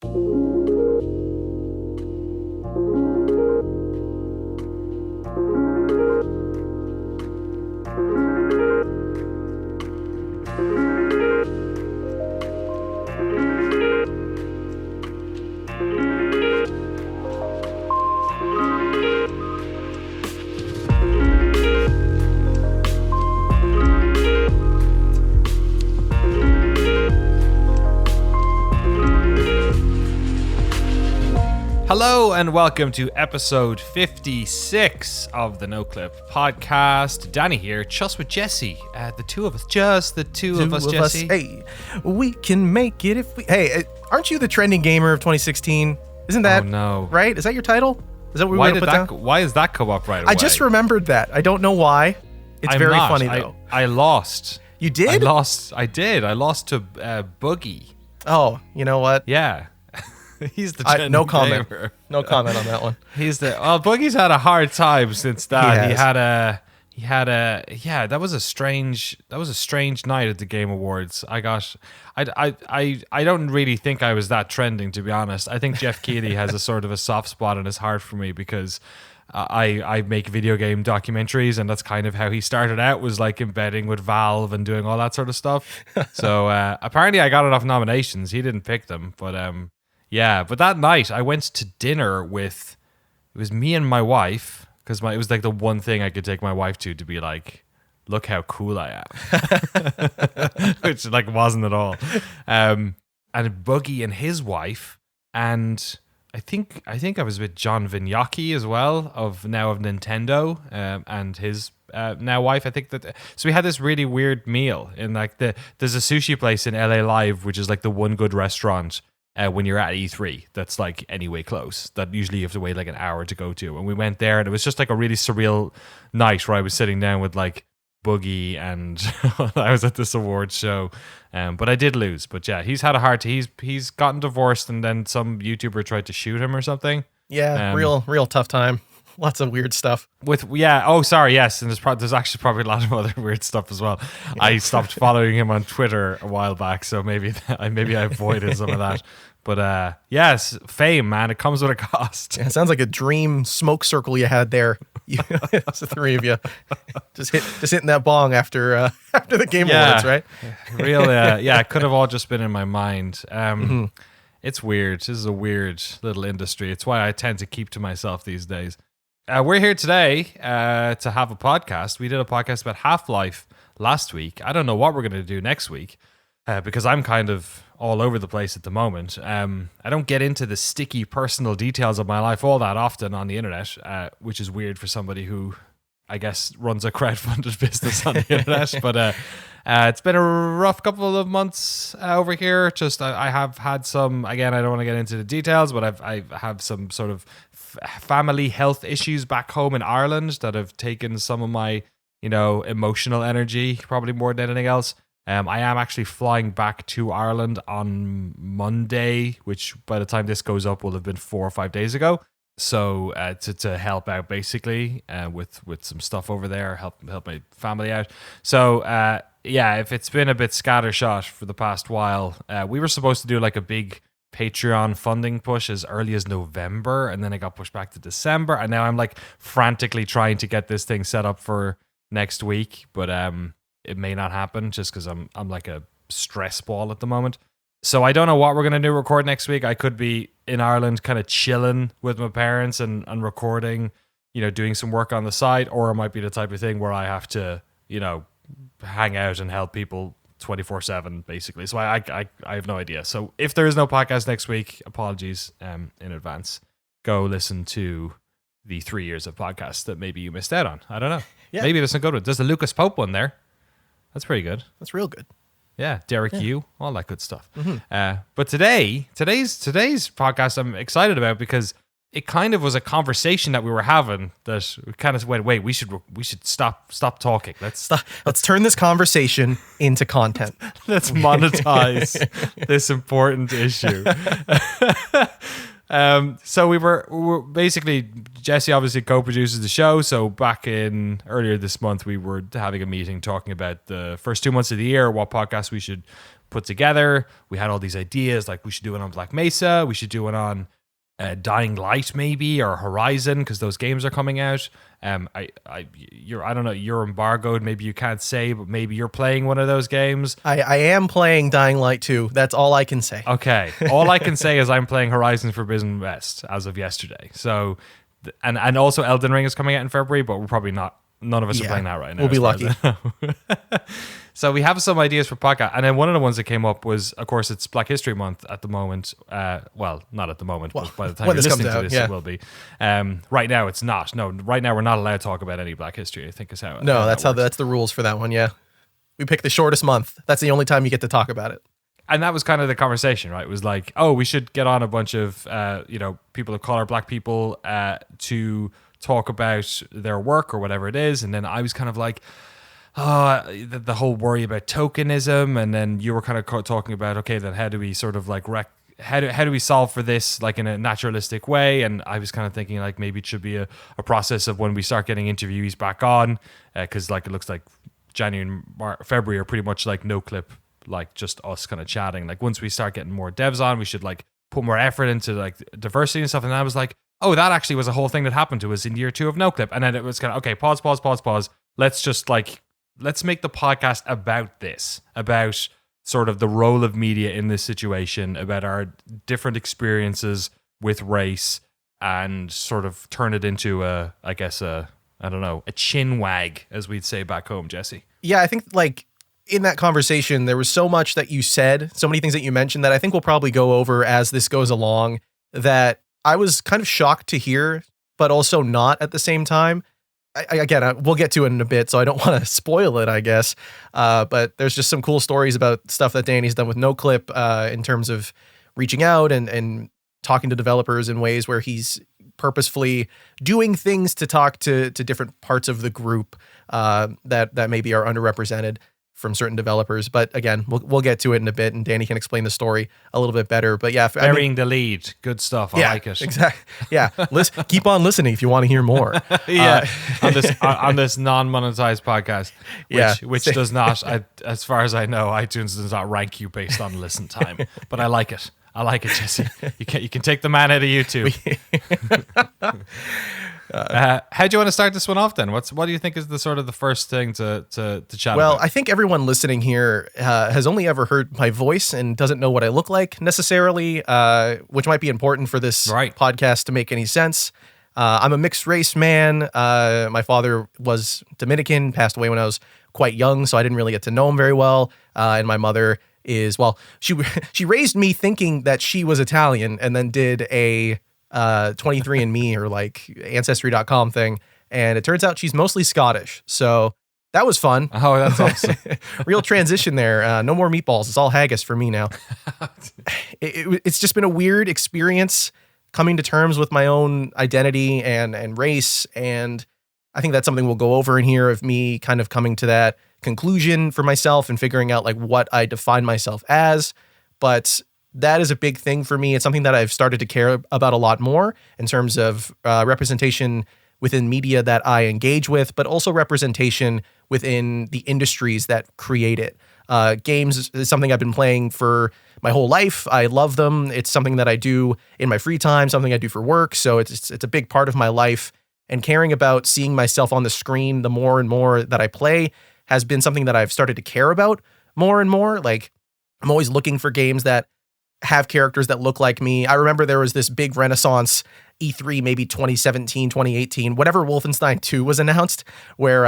Hello and welcome to episode 56 of the Noclip podcast. Danny here, just with Jesse. The two of us, Jesse. Hey, we can make it if we... Hey, aren't you the trending gamer of 2016? Isn't that right? Is that your title? Is that what we were going to put down? Why does that come up right away? I just remembered that. I don't know why. It's very funny, though. I lost. You did? I did. I lost to Boogie. Oh, you know what? Yeah. He's the trending no comment. gamer. No comment on that one. Boogie's had a hard time since that. That was a strange night at the Game Awards. I don't really think I was that trending, to be honest. I think Jeff Keighley has a sort of a soft spot in his heart for me because I make video game documentaries, and that's kind of how he started out, was like embedding with Valve and doing all that sort of stuff. So apparently I got enough nominations. He didn't pick them, but yeah, but that night I went to dinner with, it was me and my wife, because it was like the one thing I could take my wife to be like, look how cool I am, which like wasn't at all. And Boogie and his wife, and I think I was with John Vignacchi as well of Nintendo, and his now wife. I think that, so we had this really weird meal in like there's a sushi place in LA Live, which is like the one good restaurant when you're at E3 that's like anyway close, that usually you have to wait like an hour to go to. And we went there, and it was just like a really surreal night where I was sitting down with like Boogie, and I was at this awards show, but I did lose. But yeah, he's had a hard time. He's gotten divorced, and then some YouTuber tried to shoot him or something. Yeah, real tough time. Lots of weird stuff. And there's actually probably a lot of other weird stuff as well. Yeah. I stopped following him on Twitter a while back, so maybe I avoided some of that. But yes, fame, man, it comes with a cost. Yeah, it sounds like a dream smoke circle you had there. It's the three of you just hitting that bong after the Game Awards, right? It could have all just been in my mind. It's weird. This is a weird little industry. It's why I tend to keep to myself these days. We're here today to have a podcast. We did a podcast about Half-Life last week. I don't know what we're going to do next week because I'm kind of all over the place at the moment. I don't get into the sticky personal details of my life all that often on the internet, which is weird for somebody who, I guess, runs a crowdfunded business on the internet. But it's been a rough couple of months over here. Just I have had some, again, I don't want to get into the details, but I have some sort of family health issues back home in Ireland that have taken some of my, emotional energy, probably more than anything else. I am actually flying back to Ireland on Monday, which by the time this goes up will have been 4 or 5 days ago. So to help out basically with some stuff over there, help my family out. So if it's been a bit scattershot for the past while, we were supposed to do like a big Patreon funding push as early as November, and then it got pushed back to December, and now I'm like frantically trying to get this thing set up for next week, but it may not happen just because I'm like a stress ball at the moment. So I don't know what we're going to record next week. I could be in Ireland kind of chilling with my parents and recording, doing some work on the side, or it might be the type of thing where I have to, hang out and help people 24/7 basically. So I have no idea. So if there is no podcast next week, apologies in advance. Go listen to the 3 years of podcasts that maybe you missed out on. I don't know. Yeah. Maybe there's some good one. There's the Lucas Pope one there. That's pretty good. That's real good. Yeah, Derek Yu, all that good stuff. But today's podcast I'm excited about because it kind of was a conversation that we were having that we kind of went, wait, we should stop talking. Let's turn this conversation into content. Let's monetize this important issue. So we were basically, Jesse obviously co-produces the show. So back in earlier this month, we were having a meeting talking about the first 2 months of the year, what podcasts we should put together. We had all these ideas, like we should do it on Black Mesa, we should do it on Dying Light maybe, or Horizon, because those games are coming out. I don't know, you're embargoed, maybe you can't say, but maybe you're playing one of those games. I am playing Dying Light 2. That's all I can say. Okay. All I can say is I'm playing Horizon Forbidden West as of yesterday. So, and also Elden Ring is coming out in February, but we're probably not, none of us are playing that right now. We'll be lucky. So we have some ideas for podcast. And then one of the ones that came up was, of course, it's Black History Month at the moment. Well, not at the moment, but by the time you're listening to this, it will be. Right now, it's not. No, right now, we're not allowed to talk about any Black history, I think is how. No, that's the rules for that one, yeah. We picked the shortest month. That's the only time you get to talk about it. And that was kind of the conversation, right? It was like, oh, we should get on a bunch of, people of color, Black people, to talk about their work or whatever it is. And then I was kind of like, the whole worry about tokenism, and then you were kind of talking about, okay, then how do we sort of like how do we solve for this like in a naturalistic way? And I was kind of thinking like maybe it should be a process of when we start getting interviewees back on, because like it looks like January and February are pretty much like Noclip, like just us kind of chatting. Like once we start getting more devs on, we should like put more effort into like diversity and stuff. And I was like, oh, that actually was a whole thing that happened to us in year 2 of Noclip. And then it was kind of, okay, pause. Let's make the podcast about this, about sort of the role of media in this situation, about our different experiences with race, and sort of turn it into a chin wag, as we'd say back home, Jesse. Yeah, I think like in that conversation, there was so much that you said, so many things that you mentioned that I think we'll probably go over as this goes along, that I was kind of shocked to hear, but also not at the same time. Again, we'll get to it in a bit, so I don't want to spoil it, I guess. But there's just some cool stories about stuff that Danny's done with Noclip in terms of reaching out and talking to developers in ways where he's purposefully doing things to talk to different parts of the group that maybe are underrepresented from certain developers. But again, we'll get to it in a bit, and Danny can explain the story a little bit better. But yeah, burying the lead, good stuff. I like it. Exactly. Yeah, keep on listening if you want to hear more. On this non-monetized podcast, which does not, as far as I know, iTunes does not rank you based on listen time. But I like it. Jesse. You can take the man out of YouTube. How do you want to start this one off then? What do you think is the sort of the first thing to chat about? Well, I think everyone listening here has only ever heard my voice and doesn't know what I look like necessarily, which might be important for this podcast to make any sense. I'm a mixed race man. My father was Dominican, passed away when I was quite young, so I didn't really get to know him very well. And my mother she raised me thinking that she was Italian, and then did a 23andMe or like Ancestry.com thing, and it turns out she's mostly Scottish. So that was fun. Oh, that's awesome. Real transition there. No more meatballs. It's all haggis for me now. It's just been a weird experience coming to terms with my own identity and race, and I think that's something we'll go over in here, of me kind of coming to that conclusion for myself and figuring out like what I define myself as. But that is a big thing for me. It's something that I've started to care about a lot more in terms of representation within media that I engage with, but also representation within the industries that create it. Games is something I've been playing for my whole life. I love them. It's something that I do in my free time, something I do for work. So it's a big part of my life, and caring about seeing myself on the screen the more and more that I play has been something that I've started to care about more and more. Like, I'm always looking for games that have characters that look like me. I remember there was this big renaissance E3, maybe 2017, 2018, whenever Wolfenstein 2 was announced, where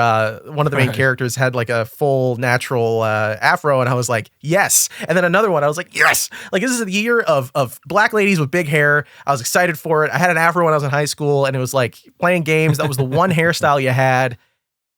one of the main characters had like a full natural afro, and I was like, yes. And then another one, I was like, yes. Like, this is the year of black ladies with big hair. I was excited for it. I had an afro when I was in high school, and it was like playing games. That was the one hairstyle you had.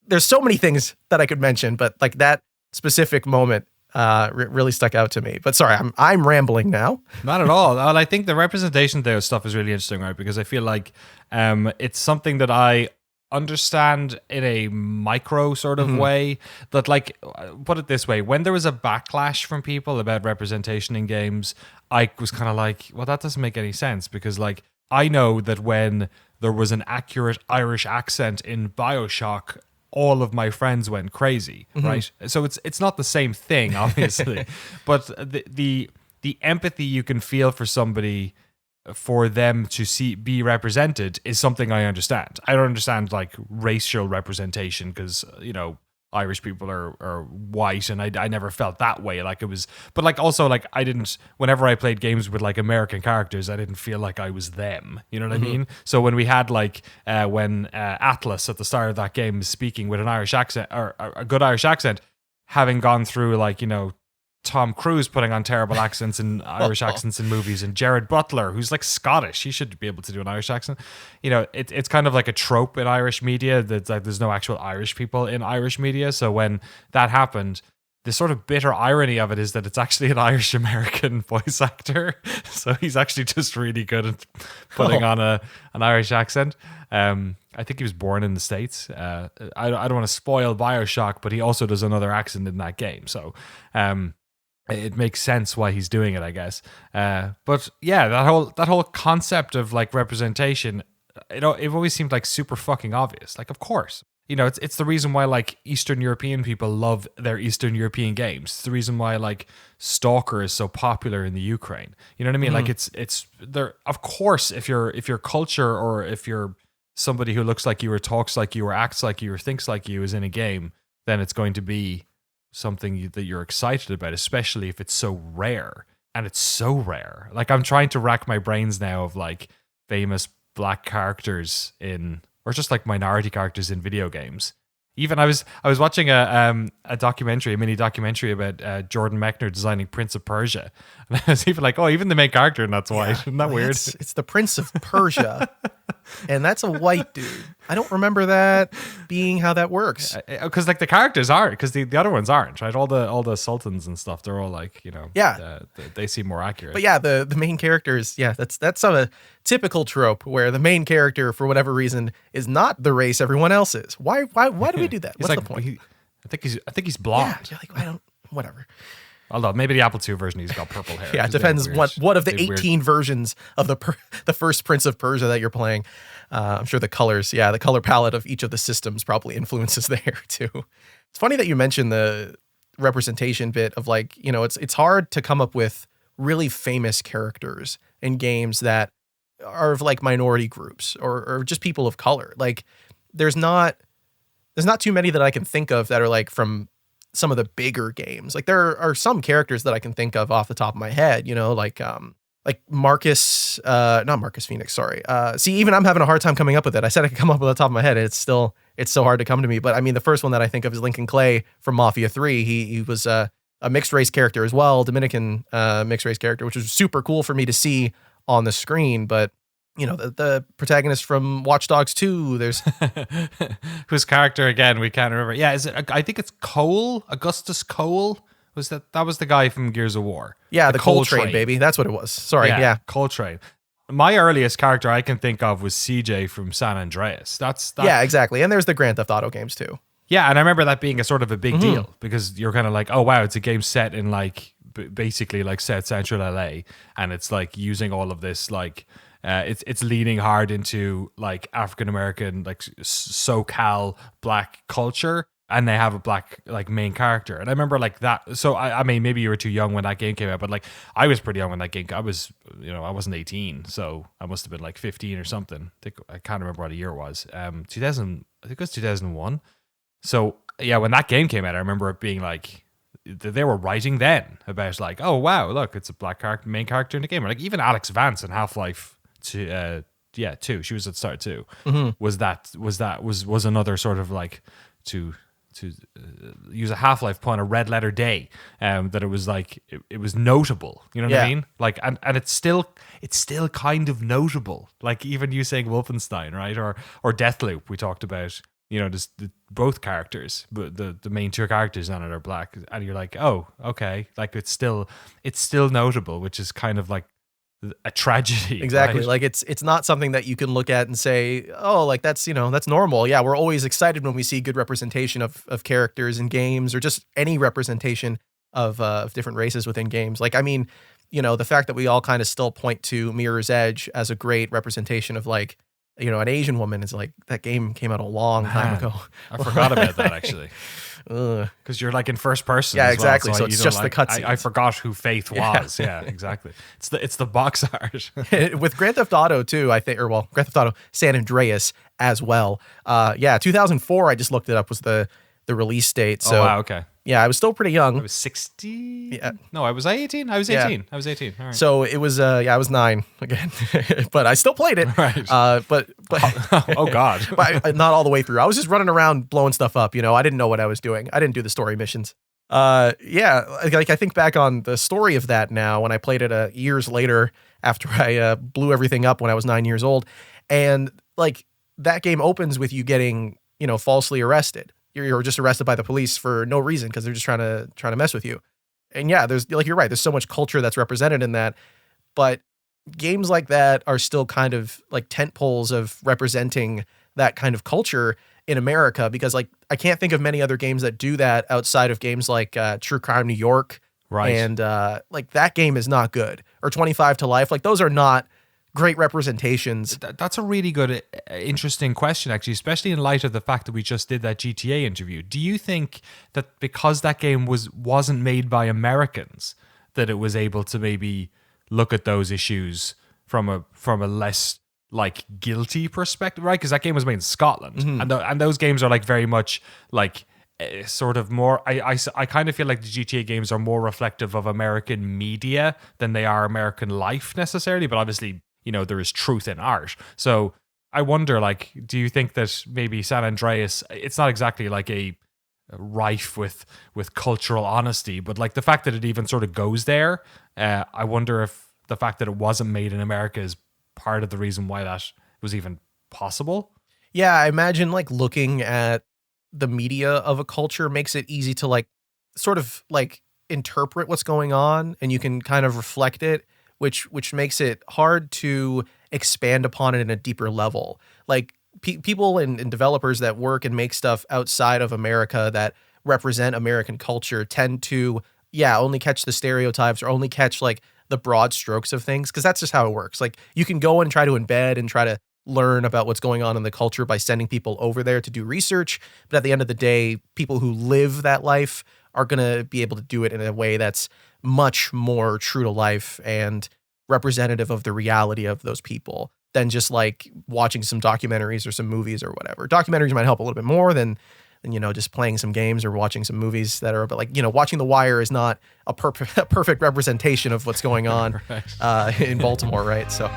There's so many things that I could mention, but like that specific moment really stuck out to me. But sorry, I'm rambling now. Not at all. Well, I think the representation there stuff is really interesting, right? Because I feel like it's something that I understand in a micro sort of way. That, like, put it this way, when there was a backlash from people about representation in games, I was kind of like, well, that doesn't make any sense, because like I know that when there was an accurate Irish accent in BioShock, all of my friends went crazy, right? So it's not the same thing, obviously, but the empathy you can feel for somebody, for them to be represented, is something I understand. I don't understand like racial representation, because Irish people are white, and I never felt that way. Like it was, but like also like I didn't. Whenever I played games with like American characters, I didn't feel like I was them. You know what I mean? So when we had like when Atlas at the start of that game is speaking with an Irish accent, or a good Irish accent, having gone through like Tom Cruise putting on terrible accents and Irish accents in movies, and Jared Butler, who's like Scottish, he should be able to do an Irish accent. It's kind of like a trope in Irish media that like there's no actual Irish people in Irish media. So when that happened, the sort of bitter irony of it is that it's actually an Irish American voice actor. So he's actually just really good at putting on an Irish accent. I think he was born in the States. I don't want to spoil BioShock, but he also does another accent in that game. So it makes sense why he's doing it, I guess. But yeah, that whole concept of like representation, it always seemed like super fucking obvious. Like, of course, it's the reason why like Eastern European people love their Eastern European games. It's the reason why like Stalker is so popular in the Ukraine. You know what I mean? Like it's there. Of course, if your culture, or if you're somebody who looks like you, or talks like you, or acts like you, or thinks like you is in a game, then it's going to be something that you're excited about, especially if it's so rare. And it's so rare. Like I'm trying to rack my brains now of like famous black characters or just like minority characters in video games. Even I was watching a mini documentary about Jordan Mechner designing Prince of Persia, and I was even like, oh, even the main character, and that's white. Isn't that weird? It's the Prince of Persia, and that's a white dude. I don't remember that being how that works. Because like the characters aren't, because the other ones aren't, right? All the sultans and stuff, they're all like, they seem more accurate. But yeah, the main characters, that's a typical trope where the main character, for whatever reason, is not the race everyone else is. Why do we do that? What's the point? I think he's blonde. Yeah, you're like, whatever. Although maybe the Apple II version, he's got purple hair. Yeah, it depends what of the 18 versions of the first Prince of Persia that you're playing. I'm sure the color palette of each of the systems probably influences there too. It's funny that you mentioned the representation bit of like, it's hard to come up with really famous characters in games that are of like minority groups or just people of color. Like there's not too many that I can think of that are like from some of the bigger games. Like there are some characters that I can think of off the top of my head, like Marcus, not Marcus Phoenix, sorry. See, even I'm having a hard time coming up with it. I said I could come up with the top of my head. It's so hard to come to me. But I mean, the first one that I think of is Lincoln Clay from Mafia 3. He was a mixed race character as well, Dominican mixed race character, which was super cool for me to see on the screen. But the protagonist from Watch Dogs 2, there's whose character again we can't remember. Yeah, I think it's Cole, Augustus Cole. That was the guy from Gears of War? Yeah, the Coltrane baby. That's what it was. Sorry, yeah. Coltrane. My earliest character I can think of was CJ from San Andreas. Yeah, exactly. And there's the Grand Theft Auto games too. Yeah, and I remember that being a sort of a big deal, because you're kind of like, oh wow, it's a game set in like basically like South Central LA, and it's like using all of this like. It's leaning hard into like African American, like SoCal black culture, and they have a black like main character. And I remember like that. So I mean, maybe you were too young when that game came out, but like I was pretty young when that game. I wasn't 18, so I must have been like 15 or something. I can't remember what a year it was. 2000, I think it was 2001. So yeah, when that game came out, I remember it being like. They were writing then about like, oh wow, look, it's a black main character in the game. Or like even Alex Vance in Half-Life 2, she was at start 2. Was another sort of like to use a Half-Life pun, a red letter day, that it was like it was notable, you know what I mean? Like and it's still kind of notable, like even you saying Wolfenstein, right? Or Deathloop, we talked about, just both characters, but the main two characters on it are black, and you're like, oh, okay, like it's still notable, which is kind of like a tragedy. Exactly. Right? Like it's not something that you can look at and say, oh, like that's normal. Yeah, we're always excited when we see good representation of characters in games, or just any representation of different races within games. Like, I mean, the fact that we all kind of still point to Mirror's Edge as a great representation of like an Asian woman is like, that game came out a long time ago. I forgot about that actually. Because you're like in first person. Yeah, as well, exactly. So it's just the cutscenes. I forgot who Faith was. Yeah, exactly. It's the box art. With Grand Theft Auto too, I think, Grand Theft Auto San Andreas as well. 2004. I just looked it up, was the release date. So wow, okay. Yeah, I was still pretty young. I was 60. Yeah. No, I was 18. I was 18. Yeah. I was 18. All right. So it was. I was 9 again, but I still played it. Right. But oh god. But not all the way through. I was just running around blowing stuff up. I didn't know what I was doing. I didn't do the story missions. Like I think back on the story of that now when I played it years later after I blew everything up when I was 9 years old, and like that game opens with you getting falsely arrested. You're just arrested by the police for no reason because they're just trying to mess with you. And yeah, there's like, you're right. There's so much culture that's represented in that, but games like that are still kind of like tent poles of representing that kind of culture in America, because like I can't think of many other games that do that outside of games like True Crime New York. Right. And like that game is not good. Or 25 to Life. Like those are not great representations. That's a really good, interesting question, actually, especially in light of the fact that we just did that GTA interview. Do you think that because that game wasn't made by Americans, that it was able to maybe look at those issues from a less like guilty perspective, right? Because that game was made in Scotland, and those games are like very much like sort of more. I kind of feel like the GTA games are more reflective of American media than they are American life necessarily, but obviously, there is truth in art. So I wonder, like, do you think that maybe San Andreas, it's not exactly like a rife with cultural honesty, but like the fact that it even sort of goes there, I wonder if the fact that it wasn't made in America is part of the reason why that was even possible? Yeah, I imagine like looking at the media of a culture makes it easy to like sort of like interpret what's going on, and you can kind of reflect it, which makes it hard to expand upon it in a deeper level. Like people and developers that work and make stuff outside of America that represent American culture tend to, only catch the stereotypes or only catch like the broad strokes of things, because that's just how it works. Like you can go and try to embed and try to learn about what's going on in the culture by sending people over there to do research. But at the end of the day, people who live that life are going to be able to do it in a way that's much more true to life and representative of the reality of those people than just like watching some documentaries or some movies or whatever. Documentaries might help a little bit more than just playing some games or watching some movies that are, but like, watching The Wire is not a perfect representation of what's going on right. In Baltimore, right? So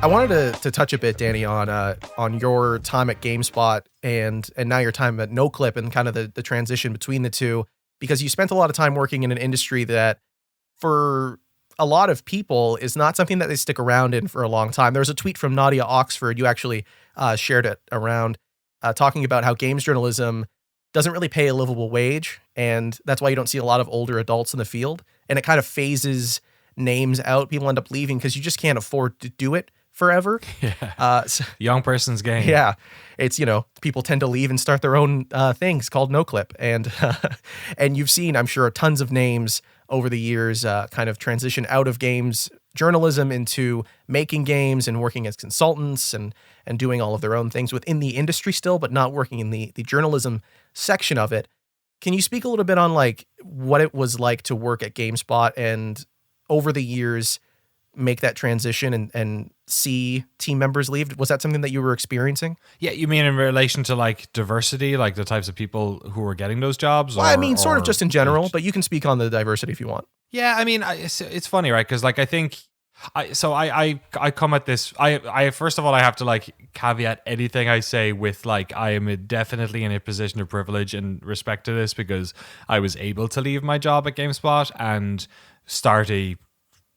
I wanted to touch a bit, Danny, on your time at GameSpot and now your time at Noclip and kind of the transition between the two, because you spent a lot of time working in an industry that for a lot of people is not something that they stick around in for a long time. There was a tweet from Nadia Oxford, you actually shared it around, talking about how games journalism doesn't really pay a livable wage, and that's why you don't see a lot of older adults in the field, and it kind of phases names out. People end up leaving because you just can't afford to do it forever. Yeah. Young person's game. Yeah. It's, people tend to leave and start their own things called Noclip. And you've seen, I'm sure, tons of names over the years kind of transition out of games journalism into making games and working as consultants and doing all of their own things within the industry still, but not working in the journalism section of it. Can you speak a little bit on like what it was like to work at GameSpot and over the years make that transition and see team members leave? Was that something that you were experiencing? Yeah, you mean in relation to like diversity, like the types of people who were getting those jobs? Well, I mean, sort of just in general, but you can speak on the diversity if you want. Yeah, I mean, it's funny, right? Because like I think, I come at this. I first of all I have to like caveat anything I say with like I am definitely in a position of privilege in respect to this because I was able to leave my job at GameSpot and start a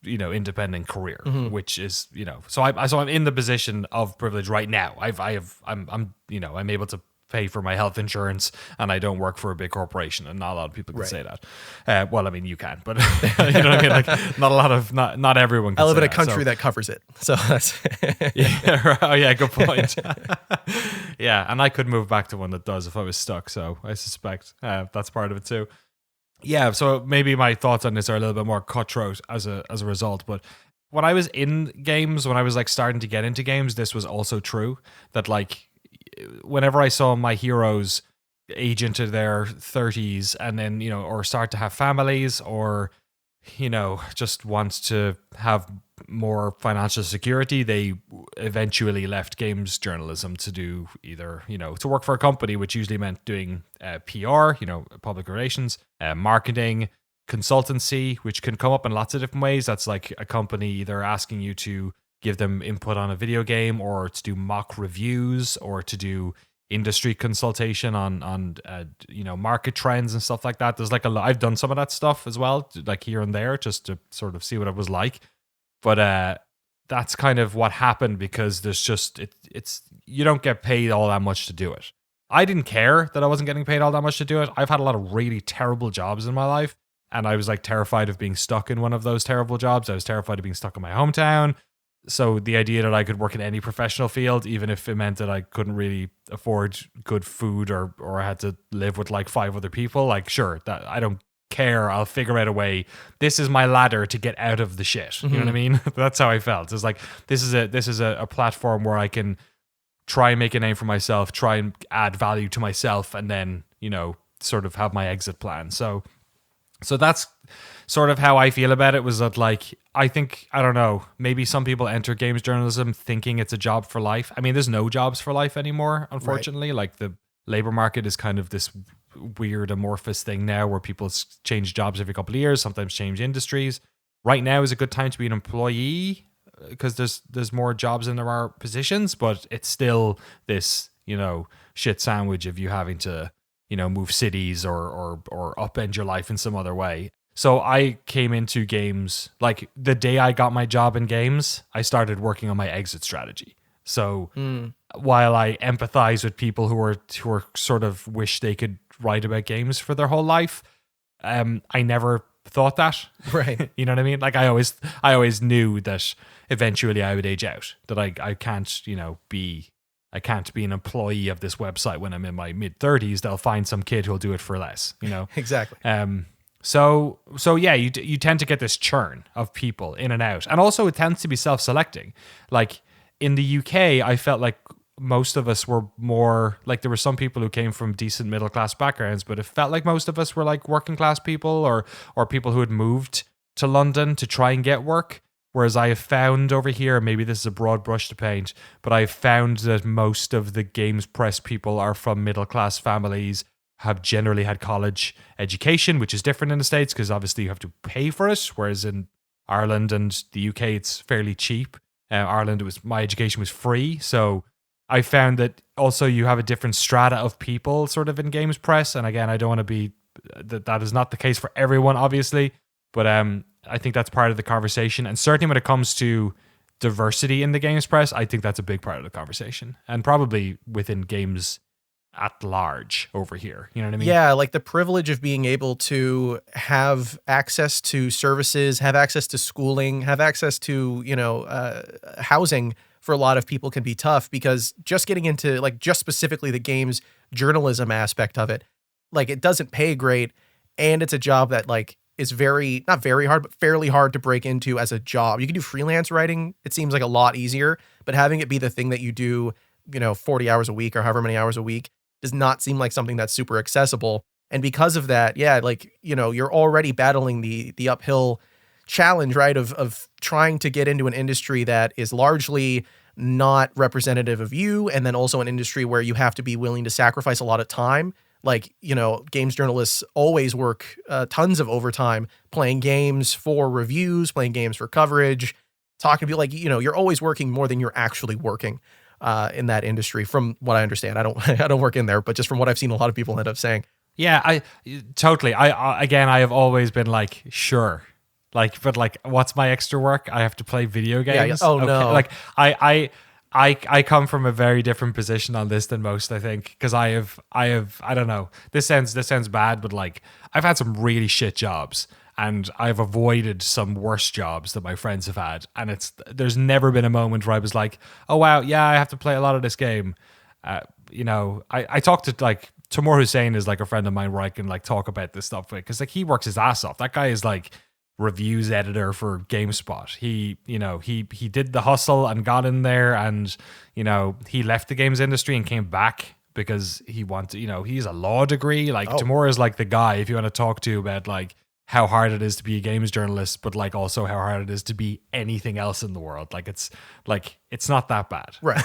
independent career, which is, so I'm in the position of privilege right now. I'm able to pay for my health insurance and I don't work for a big corporation. And not a lot of people can say that. Well, I mean, you can, but you know what I mean? Like not everyone can I live say in a country that covers it. So that's yeah. Oh yeah, good point. Yeah, and I could move back to one that does if I was stuck. So I suspect that's part of it too. Yeah, so maybe my thoughts on this are a little bit more cutthroat as a result. But when I was in games, when I was like starting to get into games, this was also true. That like whenever I saw my heroes age into their 30s and then, you know, or start to have families or, you know, just want to have more financial security, they eventually left games journalism to do either, you know, to work for a company, which usually meant doing PR, you know, public relations, marketing, consultancy, which can come up in lots of different ways. That's like a company either asking you to give them input on a video game or to do mock reviews or to do industry consultation on you know, market trends and stuff like that. There's like I've done some of that stuff as well, like here and there, just to sort of see what it was like. But that's kind of what happened because there's just it's you don't get paid all that much to do it. I didn't care that I wasn't getting paid all that much to do it. I've had a lot of really terrible jobs in my life, and I was like terrified of being stuck in one of those terrible jobs. I was terrified of being stuck in my hometown. So the idea that I could work in any professional field, even if it meant that I couldn't really afford good food or I had to live with like 5 other people, like sure, that I don't care. I'll figure out a way. This is my ladder to get out of the shit. You know what I mean? That's how I felt. It's like this is a platform where I can try and make a name for myself, try and add value to myself, and then, you know, sort of have my exit plan. So that's sort of how I feel about it, was that like, I think, I don't know, maybe some people enter games journalism thinking it's a job for life. I mean, there's no jobs for life anymore, unfortunately. Right. Like the labor market is kind of this weird amorphous thing now where people change jobs every couple of years, sometimes change industries. Right now is a good time to be an employee because there's more jobs than there are positions, but it's still this, you know, shit sandwich of you having to, you know, move cities or upend your life in some other way. So I came into games, like the day I got my job in games, I started working on my exit strategy. So while I empathize with people who are sort of wish they could write about games for their whole life, I never thought that. Right. You know what I mean? Like I always knew that eventually I would age out, that I can't, you know, I can't be an employee of this website when I'm in my mid-30s. They'll find some kid who'll do it for less, you know? Exactly. So yeah, you tend to get this churn of people in and out. And also it tends to be self-selecting. Like in the UK, I felt like most of us were more, like there were some people who came from decent middle-class backgrounds, but it felt like most of us were like working-class people or people who had moved to London to try and get work. Whereas I have found over here, maybe this is a broad brush to paint, but I've found that most of the games press people are from middle-class families, have generally had college education, which is different in the States because obviously you have to pay for it, whereas in Ireland and the UK, it's fairly cheap. Ireland, my education was free, so I found that also you have a different strata of people sort of in games press, and again, I don't want to be, that is not the case for everyone, obviously, but I think that's part of the conversation. And certainly when it comes to diversity in the games press, I think that's a big part of the conversation. And probably within games at large over here. You know what I mean? Yeah, like the privilege of being able to have access to services, have access to schooling, have access to, you know, housing for a lot of people can be tough, because just getting into like just specifically the games journalism aspect of it, like it doesn't pay great. And it's a job that like is not very hard, but fairly hard to break into as a job. You can do freelance writing. It seems like a lot easier, but having it be the thing that you do, you know, 40 hours a week or however many hours a week does not seem like something that's super accessible. And because of that, yeah, like, you know, you're already battling the uphill challenge, right? Of trying to get into an industry that is largely not representative of you. And then also an industry where you have to be willing to sacrifice a lot of time. Like, you know, games journalists always work tons of overtime playing games for reviews, playing games for coverage, talking to people. Like, you know, you're always working more than you're actually working in that industry, from what I understand. I don't work in there, but just from what I've seen a lot of people end up saying. Yeah, I totally. I have always been like, sure. Like, but like, what's my extra work? I have to play video games. Yeah. Oh, okay. No. Like, I come from a very different position on this than most, I think, because I don't know. This sounds bad, but like I've had some really shit jobs and I've avoided some worse jobs that my friends have had. And there's never been a moment where I was like, oh wow, yeah, I have to play a lot of this game. I talked to like Timur Hussein is like a friend of mine where I can like talk about this stuff with, because like he works his ass off. That guy is like reviews editor for GameSpot. He did the hustle and got in there, and he left the games industry and came back because he wanted, he's a law degree. Like Timur is like the guy if you want to talk to about like how hard it is to be a games journalist, but like also how hard it is to be anything else in the world. Like it's not that bad. Right.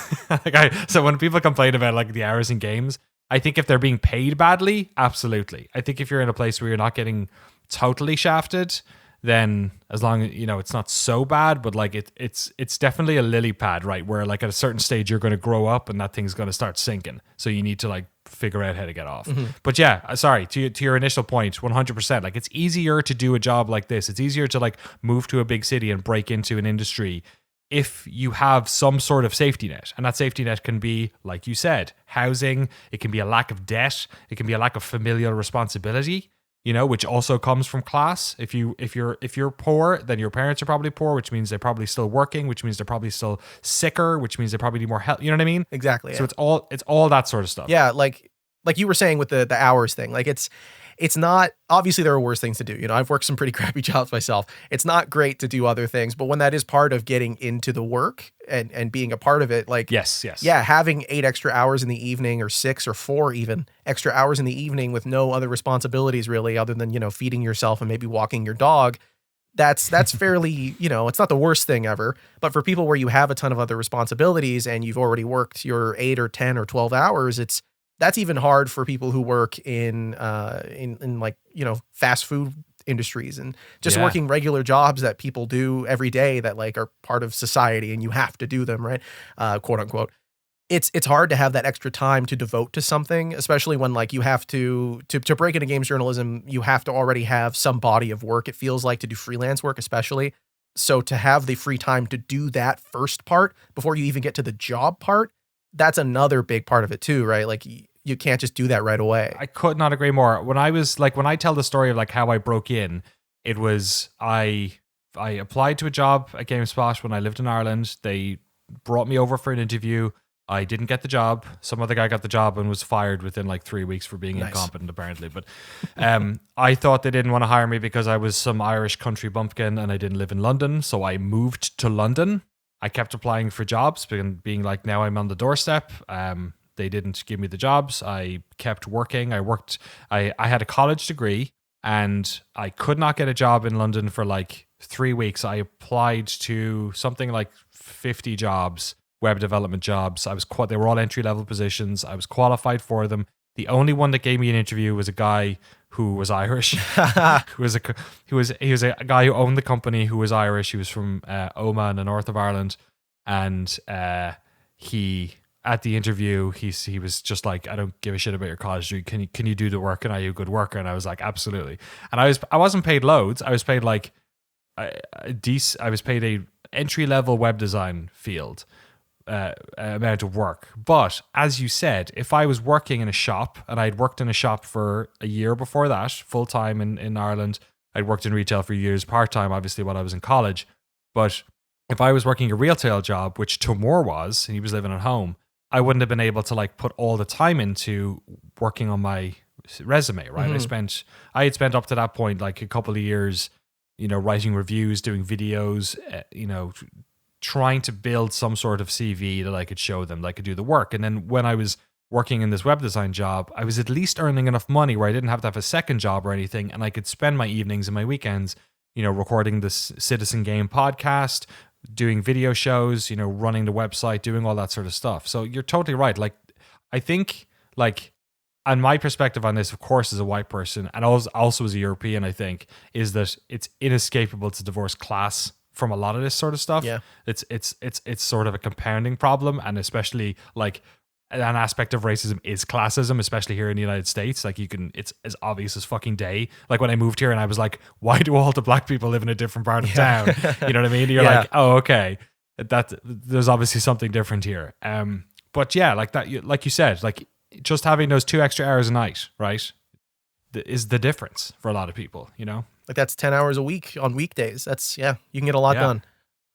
So when people complain about like the hours in games, I think if they're being paid badly, absolutely. I think if you're in a place where you're not getting totally shafted, then as long as it's not so bad, but like it's definitely a lily pad, right? Where like at a certain stage you're going to grow up and that thing's going to start sinking. So you need to like figure out how to get off. Mm-hmm. But yeah, sorry, to your initial point, 100%. Like it's easier to do a job like this. It's easier to like move to a big city and break into an industry if you have some sort of safety net. And that safety net can be, like you said, housing. It can be a lack of debt. It can be a lack of familial responsibility, which also comes from class. If you're poor, then your parents are probably poor, which means they're probably still working, which means they're probably still sicker, which means they probably need more help. You know what I mean? Exactly. Yeah. So it's all that sort of stuff. Yeah, like you were saying with the hours thing. Like it's not, obviously there are worse things to do. I've worked some pretty crappy jobs myself. It's not great to do other things, but when that is part of getting into the work and being a part of it, like, yes. Yeah, having 8 extra hours in the evening, or 6 or 4 even extra hours in the evening with no other responsibilities really, other than, feeding yourself and maybe walking your dog. That's fairly, it's not the worst thing ever, but for people where you have a ton of other responsibilities and you've already worked your 8 or 10 or 12 hours, that's even hard for people who work in like, fast food industries and just working regular jobs that people do every day that like are part of society and you have to do them, right? Quote unquote. It's hard to have that extra time to devote to something, especially when like you have to break into games journalism, you have to already have some body of work. It feels like to do freelance work, especially. So to have the free time to do that first part before you even get to the job part, that's another big part of it too, right? Like you can't just do that right away. I could not agree more. When I tell the story of like how I broke in, it was I applied to a job at GameSpot when I lived in Ireland. They brought me over for an interview. I didn't get the job. Some other guy got the job and was fired within like 3 weeks for being incompetent, apparently. But I thought they didn't want to hire me because I was some Irish country bumpkin and I didn't live in London. So I moved to London. I kept applying for jobs, being like, now I'm on the doorstep. They didn't give me the jobs. I kept working. I had a college degree and I could not get a job in London for like 3 weeks. I applied to something like 50 jobs, web development jobs. They were all entry-level positions. I was qualified for them. The only one that gave me an interview was a guy who was Irish. He was a guy who owned the company who was Irish. He was from Omagh in the north of Ireland, and he at the interview he was just like, I don't give a shit about your college degree. Can you do the work, and are you a good worker? And I was like, absolutely. And I wasn't paid loads. I was paid like I was paid a entry level web design field amount of work. But as you said, if I was working in a shop, and I'd worked in a shop for a year before that, full time in Ireland, I'd worked in retail for years, part time, obviously, while I was in college. But if I was working a retail job, which Timur was, and he was living at home, I wouldn't have been able to like put all the time into working on my resume, right? Mm-hmm. I had spent up to that point like a couple of years, writing reviews, doing videos, trying to build some sort of CV that I could show them, that I could do the work. And then when I was working in this web design job, I was at least earning enough money where I didn't have to have a second job or anything, and I could spend my evenings and my weekends, recording this Citizen Game podcast, doing video shows, running the website, doing all that sort of stuff. So you're totally right. Like, I think, like, and my perspective on this, of course, as a white person, and also as a European, I think, is that it's inescapable to divorce class from a lot of this sort of stuff. Yeah. It's sort of a compounding problem, and especially like an aspect of racism is classism, especially here in the United States. Like it's as obvious as fucking day. Like when I moved here and I was like, why do all the black people live in a different part of town? You know what I mean? You're like, oh, okay. that there's obviously something different here. But yeah, like that, like you said, like just having those 2 extra hours a night, right, is the difference for a lot of people, you know? Like that's 10 hours a week on weekdays. That's, yeah, you can get a lot done.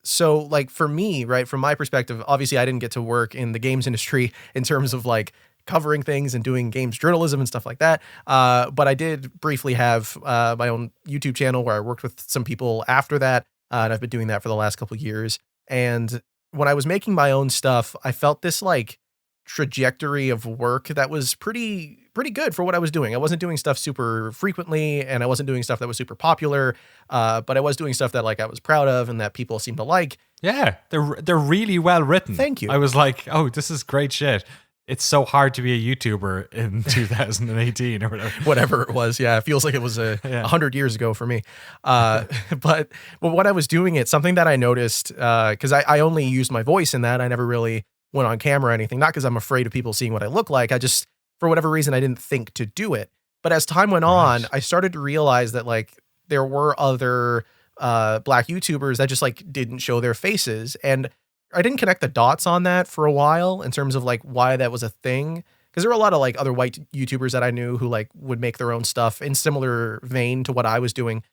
So like for me, right, from my perspective, obviously I didn't get to work in the games industry in terms of like covering things and doing games journalism and stuff like that. But I did briefly have my own YouTube channel where I worked with some people after that. And I've been doing that for the last couple of years. And when I was making my own stuff, I felt this like trajectory of work that was pretty good for what I was doing. I wasn't doing stuff super frequently, and I wasn't doing stuff that was super popular, but I was doing stuff that like I was proud of and that people seemed to like. Yeah, they're really well written. Thank you. I was like, oh, this is great shit. It's so hard to be a YouTuber in 2018 or whatever. Whatever it was. Yeah. It feels like it was 100 years ago for me. But when I was doing it, something that I noticed, cause I only used my voice in that. I never really went on camera or anything, not cause I'm afraid of people seeing what I look like. I just, for whatever reason, I didn't think to do it. But as time went on, I started to realize that like there were other Black YouTubers that just like didn't show their faces. And I didn't connect the dots on that for a while in terms of like why that was a thing. Because there were a lot of like other white YouTubers that I knew who like would make their own stuff in similar vein to what I was doing.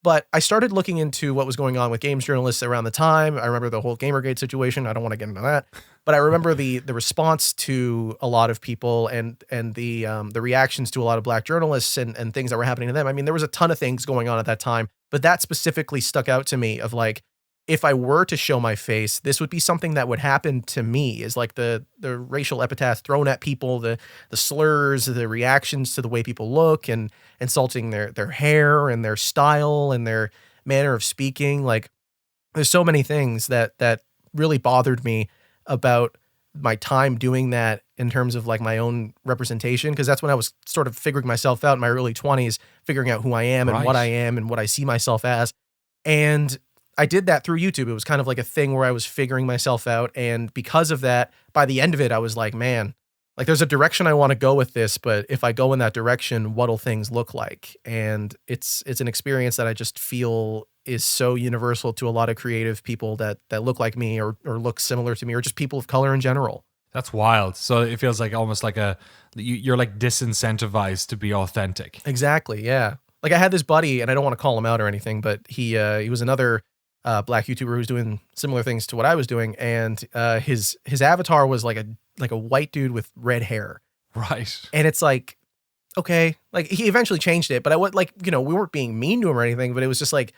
But I started looking into what was going on with games journalists around the time. I remember the whole Gamergate situation. I don't want to get into that, but I remember the response to a lot of people and the reactions to a lot of Black journalists and things that were happening to them. I mean, there was a ton of things going on at that time, but that specifically stuck out to me of like, if I were to show my face, this would be something that would happen to me, is like the racial epithets thrown at people, the slurs, the reactions to the way people look and insulting their hair and their style and their manner of speaking. Like there's so many things that really bothered me about my time doing that in terms of like my own representation. Cause that's when I was sort of figuring myself out in my early 20s, figuring out who I am and what I am and what I see myself as. And I did that through YouTube. It was kind of like a thing where I was figuring myself out. And because of that, by the end of it, I was like, man, like there's a direction I want to go with this, but if I go in that direction, what'll things look like? And it's an experience that I just feel is so universal to a lot of creative people that look like me or look similar to me, or just people of color in general. That's wild. So it feels like almost like you're like disincentivized to be authentic. Exactly. Yeah. Like I had this buddy, and I don't want to call him out or anything, but he was another Black YouTuber who's doing similar things to what I was doing, and his avatar was like a white dude with red hair. Right. And it's like, okay, like he eventually changed it, but I was like, we weren't being mean to him or anything, but it was just like,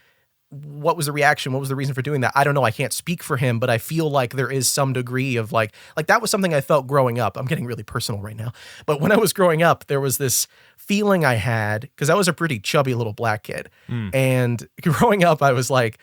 what was the reaction? What was the reason for doing that? I don't know. I can't speak for him, but I feel like there is some degree of like that was something I felt growing up. I'm getting really personal right now, but when I was growing up, there was this feeling I had because I was a pretty chubby little Black kid. And growing up, I was like,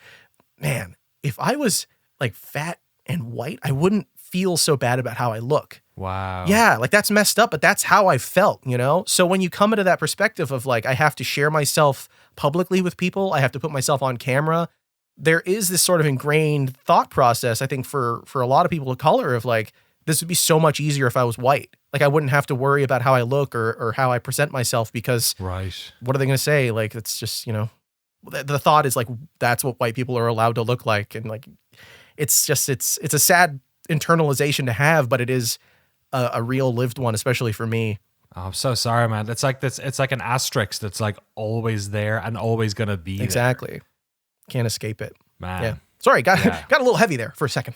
man, if I was like fat and white, I wouldn't feel so bad about how I look. Wow. Yeah, like that's messed up, but that's how I felt, So when you come into that perspective of like, I have to share myself publicly with people, I have to put myself on camera, there is this sort of ingrained thought process, I think, for a lot of people of color of like, this would be so much easier if I was white. Like I wouldn't have to worry about how I look or how I present myself because what are they going to say? Like, it's just, the thought is like, that's what white people are allowed to look like. And like, it's a sad internalization to have, but it is a real lived one, especially for me. Oh, I'm so sorry, man. It's like this. It's like an asterisk that's like always there and always going to be exactly. there. Can't escape it, man. Yeah. Sorry, got a little heavy there for a second.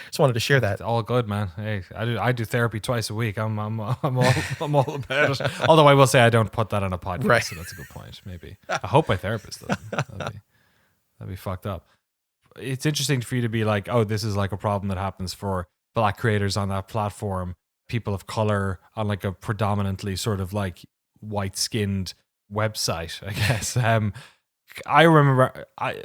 Just wanted to share that. It's all good, man. Hey, I do therapy twice a week. I'm all about it. Although I will say I don't put that on a podcast, right. So that's a good point. Maybe I hope my therapist doesn't. That'd be fucked up. It's interesting for you to be like, oh, this is like a problem that happens for Black creators on that platform, people of color on like a predominantly sort of like white-skinned website, I guess. I remember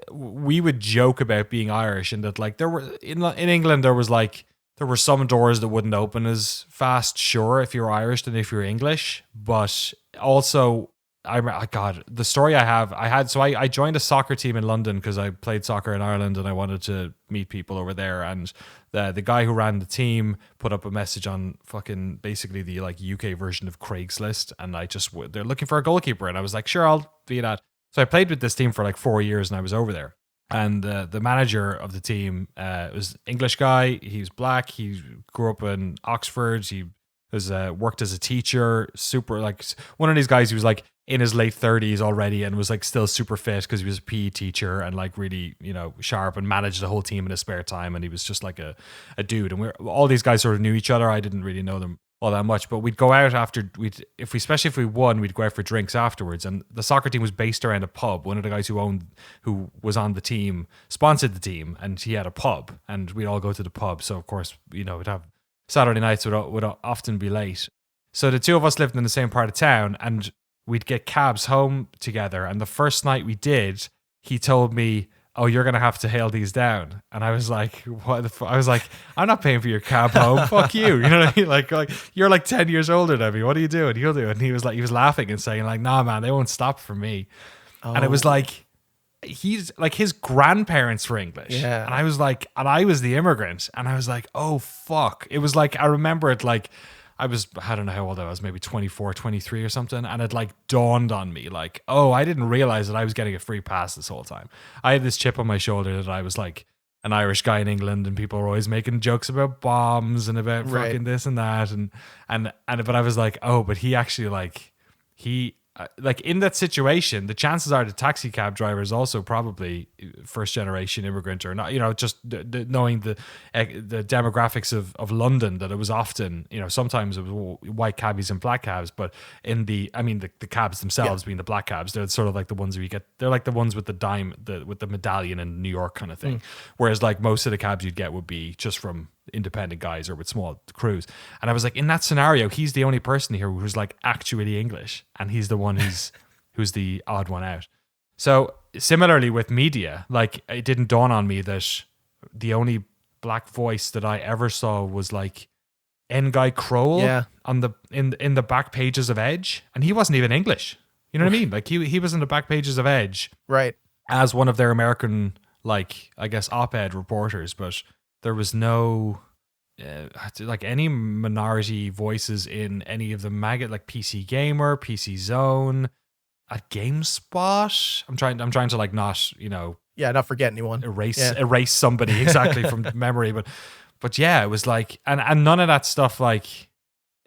we would joke about being Irish and that like there were in England there were some doors that wouldn't open as fast, sure, if you're Irish than if you're English, but also the story I joined a soccer team in London because I played soccer in Ireland and I wanted to meet people over there, and the guy who ran the team put up a message on fucking basically the like UK version of Craigslist, and they're looking for a goalkeeper, and I was like, sure, I'll be that. So I played with this team for like 4 years and I was over there. And the manager of the team was English guy. He's black. He grew up in Oxford. He was worked as a teacher. Super, like, one of these guys who was like in his late 30s already and was like still super fit because he was a PE teacher and like really, sharp, and managed the whole team in his spare time. And he was just like a dude. And all these guys sort of knew each other. I didn't really know them all that much, but we'd go out after especially if we won, we'd go out for drinks afterwards. And the soccer team was based around a pub. One of the guys who was on the team sponsored the team, and he had a pub, and we'd all go to the pub. So of course, we'd have Saturday nights would often be late. So the two of us lived in the same part of town, and we'd get cabs home together. And the first night we did, he told me, "Oh, you're going to have to hail these down." And I was like, what the fuck? I was like, "I'm not paying for your cab home. Fuck you." You know what I mean? Like you're like 10 years older than me. What are you doing? You'll do it. And he was laughing and saying like, "Nah, man, they won't stop for me." Oh. And it was like, he's like, his grandparents were English. Yeah. And I was like, and I was the immigrant. And I was like, oh, fuck. It was like, I remember it like, I don't know how old I was, maybe 24, 23 or something. And it like dawned on me like, oh, I didn't realize that I was getting a free pass this whole time. I had this chip on my shoulder that I was like an Irish guy in England, and people were always making jokes about bombs and about fucking this and that. But I was like, oh, but he actually like in that situation, the chances are the taxi cab driver is also probably first generation immigrant or not, just knowing the demographics of London, that it was often, sometimes it was white cabbies and black cabs, but the cabs themselves being the black cabs, they're sort of like the ones where they're like the ones with with the medallion in New York kind of thing. Whereas like most of the cabs you'd get would be just from independent guys or with small crews. And I was like, in that scenario, he's the only person here who's like actually English, and he's the one who's the odd one out. So similarly with media, like it didn't dawn on me that the only black voice that I ever saw was like Guy Crowell on in the back pages of Edge, and he wasn't even English. You know what I mean? Like he was in the back pages of Edge, right, as one of their American, like, I guess, op-ed reporters, but there was no like any minority voices in any of the like PC Gamer, PC Zone, at GameSpot. I'm trying to like not, not forget anyone, erase somebody exactly from memory, but yeah, it was like, and none of that stuff like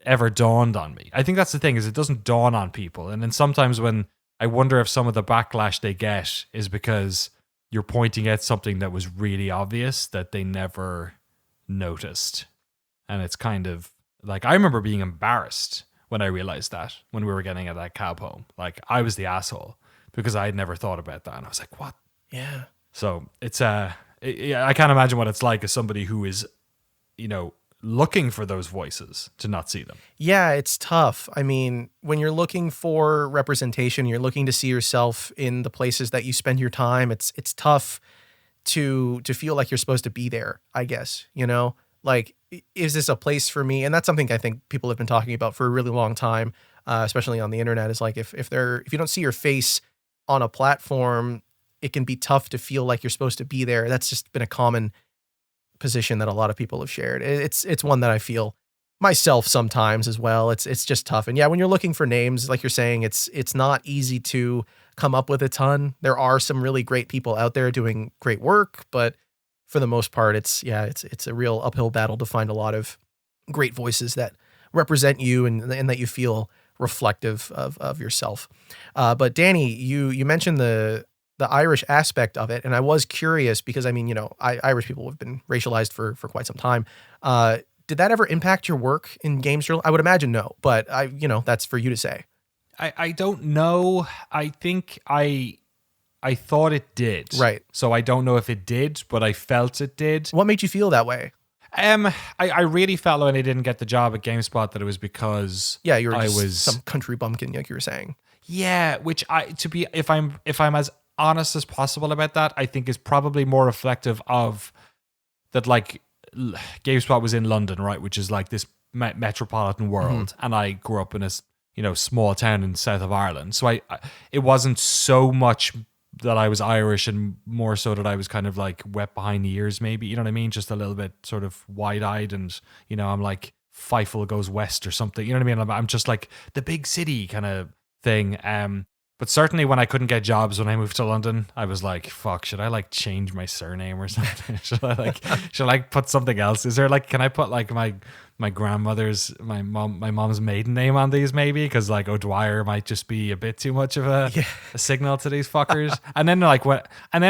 ever dawned on me. I think that's the thing, is it doesn't dawn on people. And then sometimes when I wonder if some of the backlash they get is because you're pointing at something that was really obvious that they never noticed. And it's kind of like, I remember being embarrassed when I realized that when we were getting at that cab home. Like, I was the asshole because I had never thought about that. And I was like, what? Yeah. So it's I can't imagine what it's like as somebody who is, looking for those voices to not see them. Yeah, it's tough. I mean, when you're looking for representation, you're looking to see yourself in the places that you spend your time. It's tough to feel like you're supposed to be there, I guess, like, is this a place for me? And that's something I think people have been talking about for a really long time, especially on the internet, is like, if you don't see your face on a platform, it can be tough to feel like you're supposed to be there. That's just been a common position that a lot of people have shared. It's one that I feel myself sometimes as well. It's just tough. And yeah, when you're looking for names, like you're saying, it's not easy to come up with a ton. There are some really great people out there doing great work, but for the most part, it's a real uphill battle to find a lot of great voices that represent you and that you feel reflective of yourself. But Danny, you mentioned the Irish aspect of it, and I was curious because, I mean, Irish people have been racialized for quite some time. Did that ever impact your work in games journalism? I would imagine no, but that's for you to say. I don't know. I think I thought it did. Right. So I don't know if it did, but I felt it did. What made you feel that way? I really felt when I didn't get the job at GameSpot that it was because you were some country bumpkin, like you were saying. Yeah, which if I'm as honest as possible about that, I think is probably more reflective of that, like, GameSpot was in London, right, which is like this metropolitan world, and I grew up in a small town in the south of Ireland, so it wasn't so much that I was Irish, and more so that I was kind of like wet behind the ears, maybe, you know what I mean, just a little bit sort of wide-eyed, and I'm like Fifel goes west or something, you know what I mean, I'm just like the big city kind of thing. But certainly when I couldn't get jobs when I moved to London, I was like, fuck, should I like change my surname or something? should I put something else? Is there like, can I put like my grandmother's, my mom's maiden name on these maybe? Because like O'Dwyer might just be a bit too much of a signal to these fuckers. And then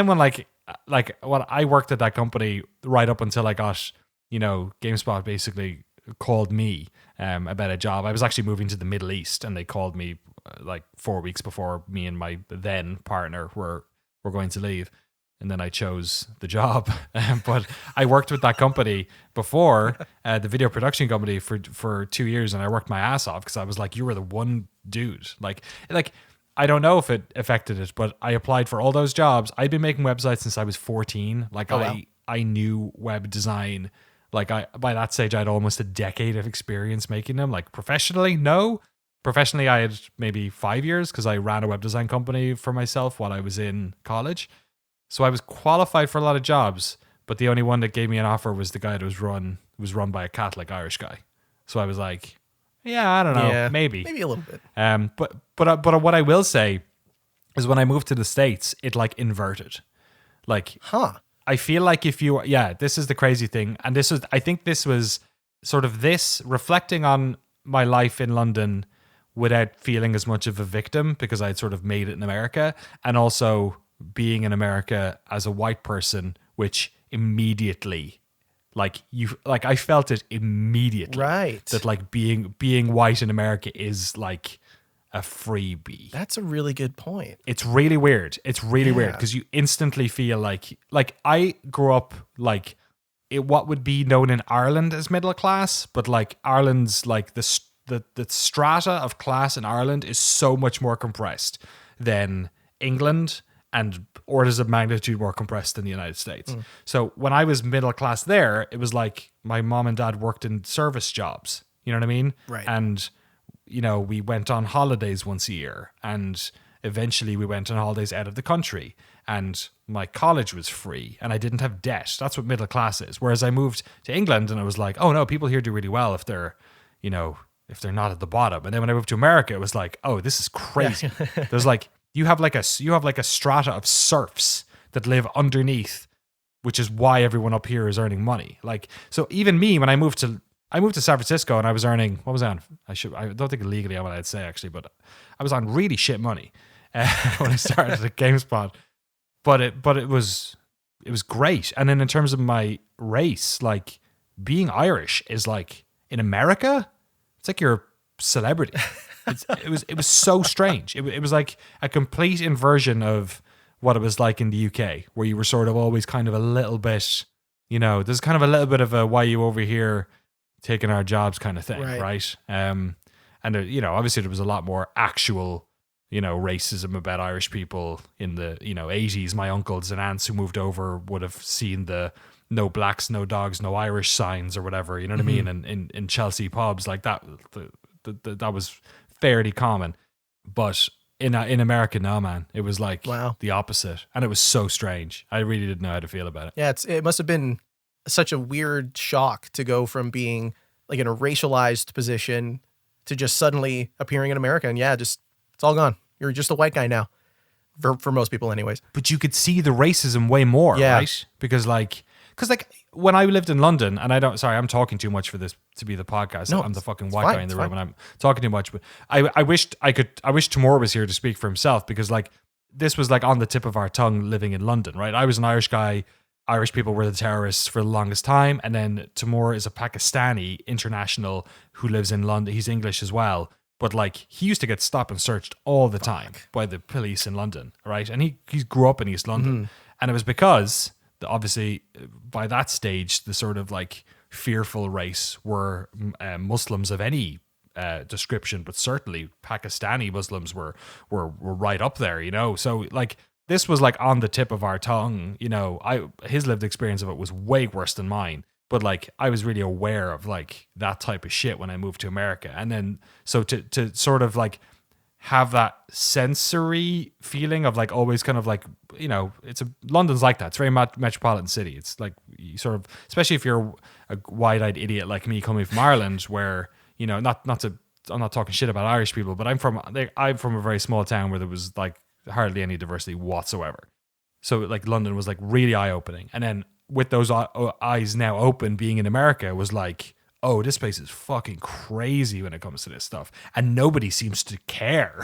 when I worked at that company right up until I got, GameSpot basically called me about a job. I was actually moving to the Middle East and they called me like 4 weeks before me and my then partner were going to leave. And then I chose the job. But I worked with that company before, the video production company for 2 years, and I worked my ass off because I was like, you were the one dude. Like I don't know if it affected it, but I applied for all those jobs. I'd been making websites since I was 14. Like I knew web design. Like by that stage, I had almost a decade of experience making them. Like professionally, no. Professionally, I had maybe 5 years because I ran a web design company for myself while I was in college. So I was qualified for a lot of jobs, but the only one that gave me an offer was the guy that was run by a Catholic Irish guy. So I was like, yeah, I don't know, maybe a little bit. But what I will say is when I moved to the States, it like inverted. Like, I feel like this is the crazy thing, and I think this was sort of this reflecting on my life in London without feeling as much of a victim because I'd sort of made it in America, and also being in America as a white person, which immediately, I felt it immediately, right? That like being white in America is like a freebie. That's a really good point. It's really weird. It's really weird because you instantly feel like I grew up like what would be known in Ireland as middle class, but like Ireland's like the strata of class in Ireland is so much more compressed than England, and orders of magnitude more compressed than the United States. So when I was middle class there, it was like my mom and dad worked in service jobs. You know what I mean? Right. And, we went on holidays once a year, and eventually we went on holidays out of the country, and my college was free and I didn't have debt. That's what middle class is. Whereas I moved to England and I was like, oh no, people here do really well if they're, if they're not at the bottom. And then when I moved to America, it was like, oh, this is crazy. There's like, you have like a strata of serfs that live underneath, which is why everyone up here is earning money. Like, so even me, when I moved to San Francisco and I was earning, what was I on? I don't think legally I'm what I'd say actually, but I was on really shit money when I started at GameSpot. But it was great. And then in terms of my race, like being Irish is like in America, it's like you're a celebrity. It was so strange. It was like a complete inversion of what it was like in the UK, where you were sort of always kind of a little bit, there's kind of a little bit of a why you over here taking our jobs kind of thing, right? And obviously there was a lot more actual, racism about Irish people in the 80s. My uncles and aunts who moved over would have seen the no blacks, no dogs, no Irish signs or whatever, you know what I mean? And in Chelsea pubs like that, that was fairly common. But in America, no, man, it was like the opposite. And it was so strange. I really didn't know how to feel about it. Yeah, it must have been such a weird shock to go from being like in a racialized position to just suddenly appearing in America. And it's all gone. You're just a white guy now. For most people anyways. But you could see the racism way more, right? Because when I lived in London, and I'm talking too much for this to be the podcast. No, I'm the fucking white guy in the room and I'm talking too much. But I wish Timur was here to speak for himself, because like this was like on the tip of our tongue living in London, right? I was an Irish guy. Irish people were the terrorists for the longest time. And then Timur is a Pakistani international who lives in London. He's English as well. But like he used to get stopped and searched all the time by the police in London, right? And he grew up in East London. And it was because obviously by that stage, the sort of like fearful race were Muslims of any description, but certainly Pakistani Muslims were right up there, So like this was like on the tip of our tongue, his lived experience of it was way worse than mine. But like I was really aware of like that type of shit when I moved to America. And then so to sort of like have that sensory feeling of like always kind of like, London's like that. It's very metropolitan city. It's like you sort of, especially if you're a wide-eyed idiot like me coming from Ireland, where, not to I'm not talking shit about Irish people, but I'm from a very small town where there was like hardly any diversity whatsoever. So like London was like really eye opening, and then with those eyes now open, being in America was like, oh, this place is fucking crazy when it comes to this stuff, and nobody seems to care.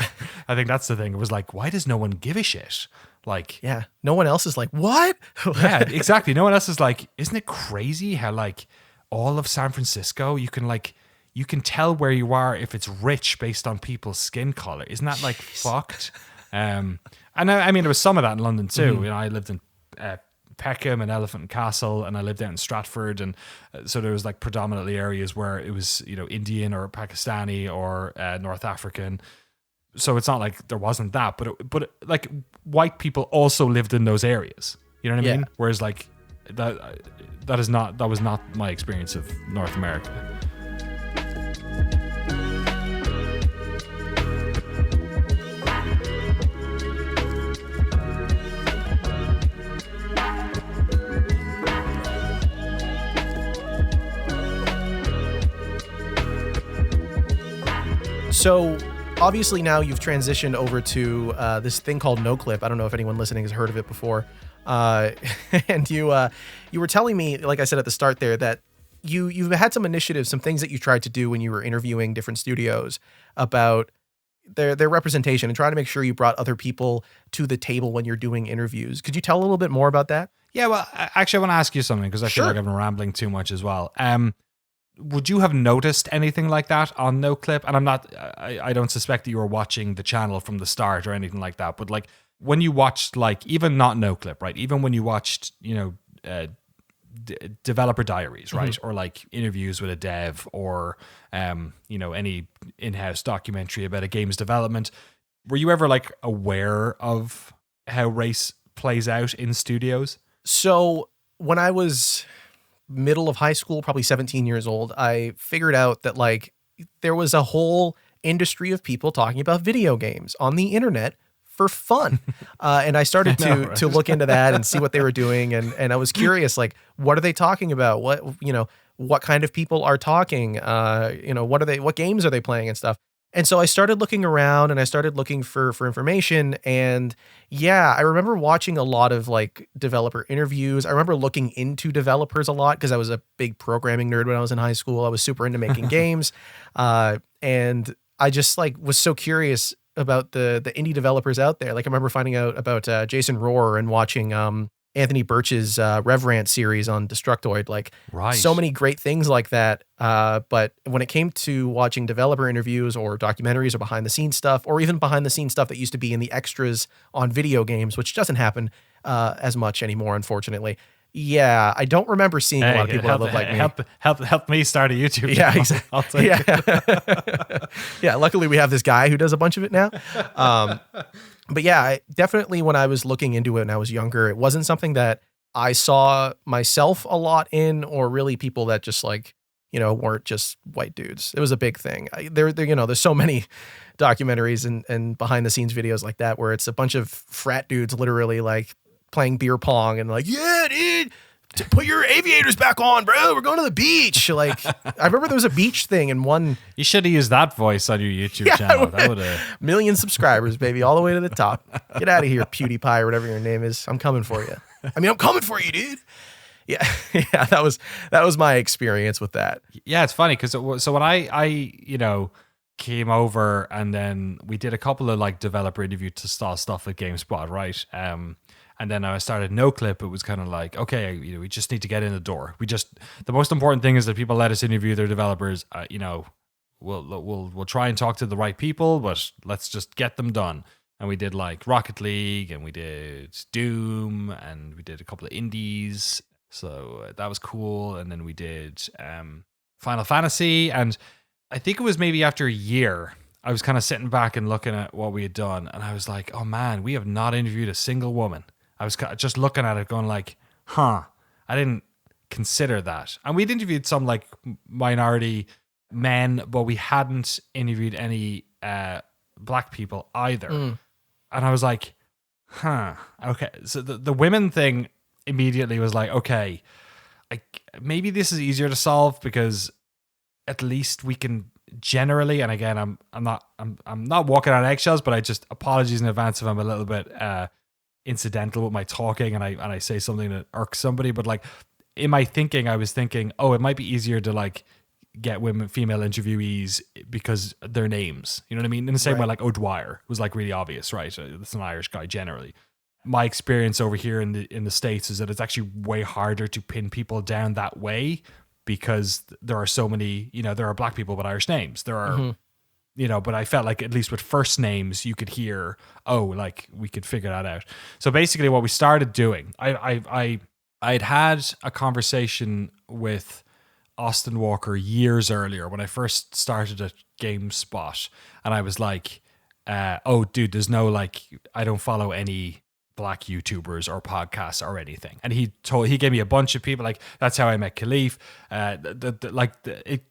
I think that's the thing. It was like, why does no one give a shit? Like, yeah, no one else is like, what? Yeah, exactly. No one else is like, isn't it crazy how like all of San Francisco, you can tell where you are if it's rich based on people's skin color. Isn't that like fucked? And I mean, there was some of that in London too. You know, I lived in Peckham and Elephant and Castle, and I lived out in Stratford, and so there was like predominantly areas where it was, you know, Indian or Pakistani or North African. So it's not like there wasn't that, but like white people also lived in those areas. You know what I mean? Whereas like that was not my experience of North America. So obviously now you've transitioned over to this thing called Noclip. I don't know if anyone listening has heard of it before. And you were telling me, like I said at the start there, that you've had some initiatives, some things that you tried to do when you were interviewing different studios about their representation and trying to make sure you brought other people to the table when you're doing interviews. Could you tell a little bit more about that? Yeah, well, actually, I want to ask you something because I feel like I've been rambling too much as well. Would you have noticed anything like that on Noclip? And I don't suspect that you were watching the channel from the start or anything like that. But like when you watched, like even not Noclip, right? Even when you watched, you know, developer diaries, right? Or like interviews with a dev or, you know, any in-house documentary about a game's development. Were you ever like aware of how race plays out in studios? So when I was middle of high school, probably 17 years old, I figured out that like there was a whole industry of people talking about video games on the internet for fun. And I started to look into that and see what they were doing. And I was curious, like, what are they talking about? What kind of people are talking? What games are they playing and stuff? And so I started looking around and I started looking for information. And yeah, I remember watching a lot of like developer interviews. I remember looking into developers a lot because I was a big programming nerd when I was in high school. I was super into making games. And I just like was so curious about the indie developers out there. Like I remember finding out about Jason Rohrer and watching Anthony Birch's Revrant series on Destructoid, like so many great things like that. But when it came to watching developer interviews or documentaries or behind the scenes stuff, or even behind the scenes stuff that used to be in the extras on video games, which doesn't happen as much anymore, unfortunately. Yeah, I don't remember seeing a lot of people that look like me. Help me start a YouTube channel. Yeah, exactly. I'll take it. Yeah, luckily we have this guy who does a bunch of it now. But yeah, definitely when I was looking into it when I was younger, it wasn't something that I saw myself a lot in, or really people that just like, you know, weren't just white dudes. It was a big thing. There's so many documentaries and behind the scenes videos like that where it's a bunch of frat dudes literally like playing beer pong and like, yeah, dude, put your aviators back on, bro. We're going to the beach. Like, I remember there was a beach thing and one. You should have used that voice on your YouTube channel. That would have million subscribers, baby, all the way to the top. Get out of here, PewDiePie or whatever your name is. I'm coming for you. I'm coming for you, dude. Yeah, yeah. That was my experience with that. Yeah, it's funny because so when I came over and then we did a couple of like developer interview style stuff at GameSpot, right? And then I started Noclip. It was kind of like, okay, we just need to get in the door. The most important thing is that people let us interview their developers. We'll try and talk to the right people, but let's just get them done. And we did like Rocket League, and we did Doom, and we did a couple of indies. So that was cool. And then we did Final Fantasy, and I think it was maybe after a year, I was kind of sitting back and looking at what we had done, and I was like, oh man, we have not interviewed a single woman. I was just looking at it going like, I didn't consider that. And we'd interviewed some like minority men, but we hadn't interviewed any black people either. And I was like, okay. So the women thing immediately was like, okay, maybe this is easier to solve because at least we can generally, and again, I'm not walking on eggshells, but I just apologies in advance if I'm a little bit incidental with my talking and I say something that irks somebody. But like in my thinking, I was thinking, oh, it might be easier to like get female interviewees because their names, you know what I mean? In the same way, like O'Dwyer was like really obvious, right? It's an Irish guy generally. My experience over here in the States is that it's actually way harder to pin people down that way because there are so many, there are black people with Irish names. There are, but I felt like at least with first names, you could hear, oh, like we could figure that out. So basically what we started doing, I'd had a conversation with Austin Walker years earlier when I first started at GameSpot, and I was like, oh dude, there's no like, I don't follow any black YouTubers or podcasts or anything. And he gave me a bunch of people, like that's how I met Khalif.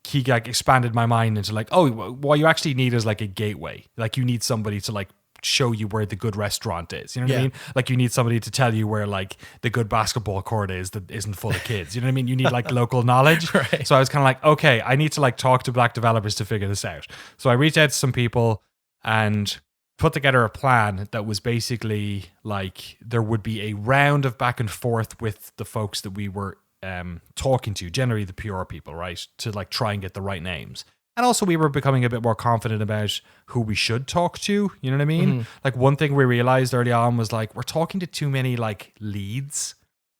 He like expanded my mind into like, oh, what you actually need is like a gateway. Like you need somebody to like show you where the good restaurant is. You know what I mean? Like you need somebody to tell you where like the good basketball court is that isn't full of kids. You know what I mean? You need like local knowledge. Right. So I was kind of like, okay, I need to like talk to black developers to figure this out. So I reached out to some people and put together a plan that was basically like there would be a round of back and forth with the folks that we were talking to, generally the PR people, right? To like try and get the right names. And also we were becoming a bit more confident about who we should talk to. You know what I mean? Mm-hmm. Like one thing we realized early on was like, we're talking to too many like leads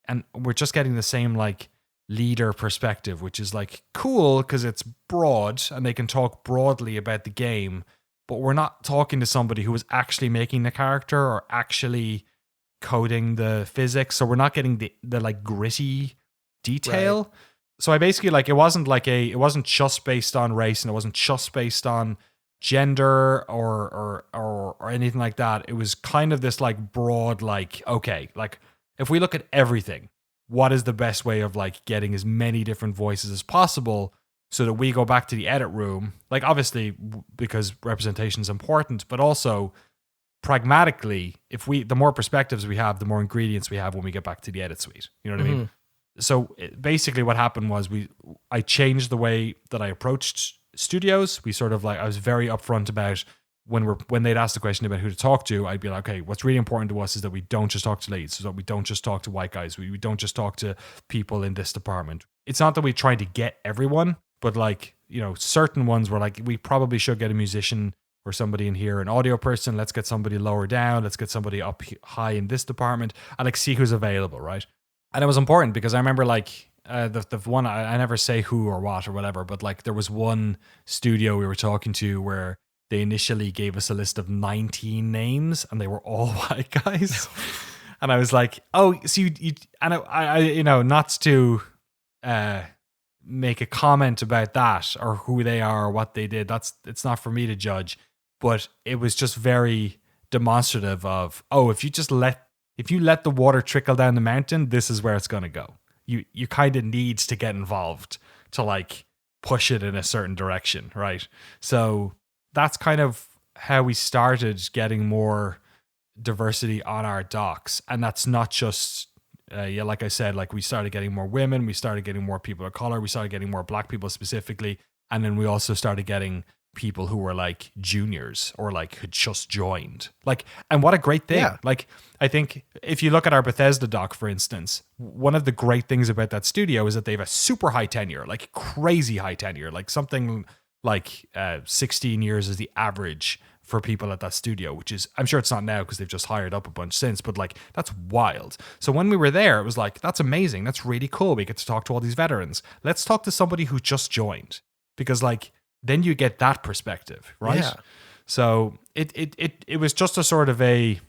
and we're just getting the same like leader perspective, which is like cool because it's broad and they can talk broadly about the game, but we're not talking to somebody who is actually making the character or actually coding the physics. So we're not getting the like gritty detail. Right. So I basically like, it wasn't just based on race and it wasn't just based on gender or anything like that. It was kind of this like broad, like, okay, like if we look at everything, what is the best way of like getting as many different voices as possible so that we go back to the edit room, like obviously because representation is important, but also pragmatically, the more perspectives we have, the more ingredients we have when we get back to the edit suite. You know what I mean? So basically what happened was I changed the way that I approached studios. We sort of like, I was very upfront about when they'd ask the question about who to talk to, I'd be like, okay, what's really important to us is that we don't just talk to leads. So that we don't just talk to white guys. We don't just talk to people in this department. It's not that we try to get everyone, but like, certain ones were like, we probably should get a musician or somebody in here, an audio person. Let's get somebody lower down. Let's get somebody up high in this department and like see who's available, right? And it was important because I remember like the one, I never say who or what or whatever, but like there was one studio we were talking to where they initially gave us a list of 19 names and they were all white guys. And I was like, oh, so you and I not to make a comment about that or who they are or what they did. It's not for me to judge, but it was just very demonstrative of, oh, if you let the water trickle down the mountain, this is where it's going to go. You kind of need to get involved to like push it in a certain direction, right? So that's kind of how we started getting more diversity on our docs. And that's not just, like I said, like we started getting more women, we started getting more people of color, we started getting more black people specifically. And then we also started getting people who were like juniors or like had just joined, like, and what a great thing. Yeah. Like I think if you look at our Bethesda doc, for instance, one of the great things about that studio is that they have a super high tenure, like crazy high tenure, like something like 16 years is the average for people at that studio, which is, I'm sure it's not now because they've just hired up a bunch since, but like that's wild. So when we were there, it was like, that's amazing, that's really cool, we get to talk to all these veterans. Let's talk to somebody who just joined, because like then you get that perspective, right? Yeah. So it was just a sort of a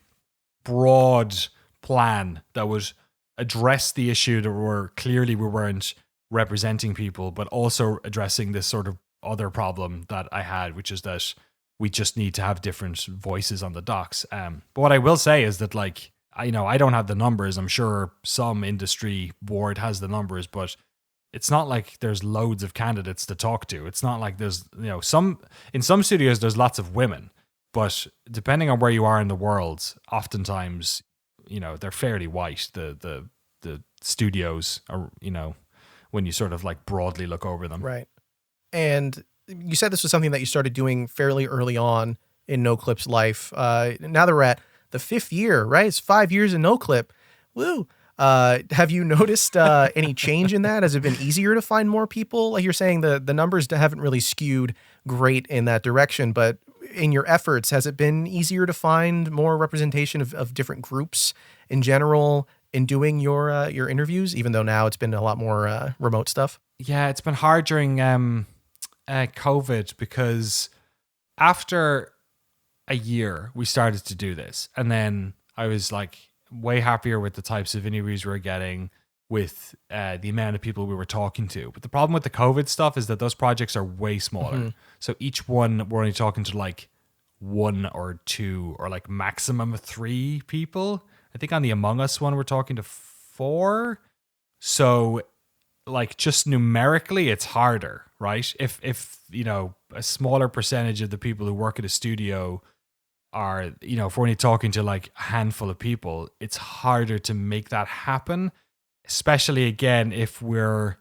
broad plan that would address the issue that we weren't representing people, but also addressing this sort of other problem that I had, which is that we just need to have different voices on the docs. But what I will say is that like, I don't have the numbers. I'm sure some industry board has the numbers, but it's not like there's loads of candidates to talk to. It's not like there's, in some studios, there's lots of women, but depending on where you are in the world, oftentimes, they're fairly white. The studios are, when you sort of like broadly look over them. Right. And you said this was something that you started doing fairly early on in Noclip's life. Now that we're at the 5th year, right? It's 5 years in Noclip. Woo. Have you noticed any change in that? Has it been easier to find more people? Like you're saying, the numbers haven't really skewed great in that direction, but in your efforts, has it been easier to find more representation of different groups in general in doing your interviews, even though now it's been a lot more remote stuff? Yeah, it's been hard during COVID, because after a year we started to do this, and then I was like way happier with the types of interviews we were getting, with the amount of people we were talking to. But the problem with the COVID stuff is that those projects are way smaller. Mm-hmm. So each one, we're only talking to like 1 or 2 or like maximum of 3 people. I think on the Among Us one, we're talking to 4. So like just numerically, it's harder, right? If you know, a smaller percentage of the people who work at a studio are, you know, if we're only talking to like a handful of people, it's harder to make that happen. Especially again, if we're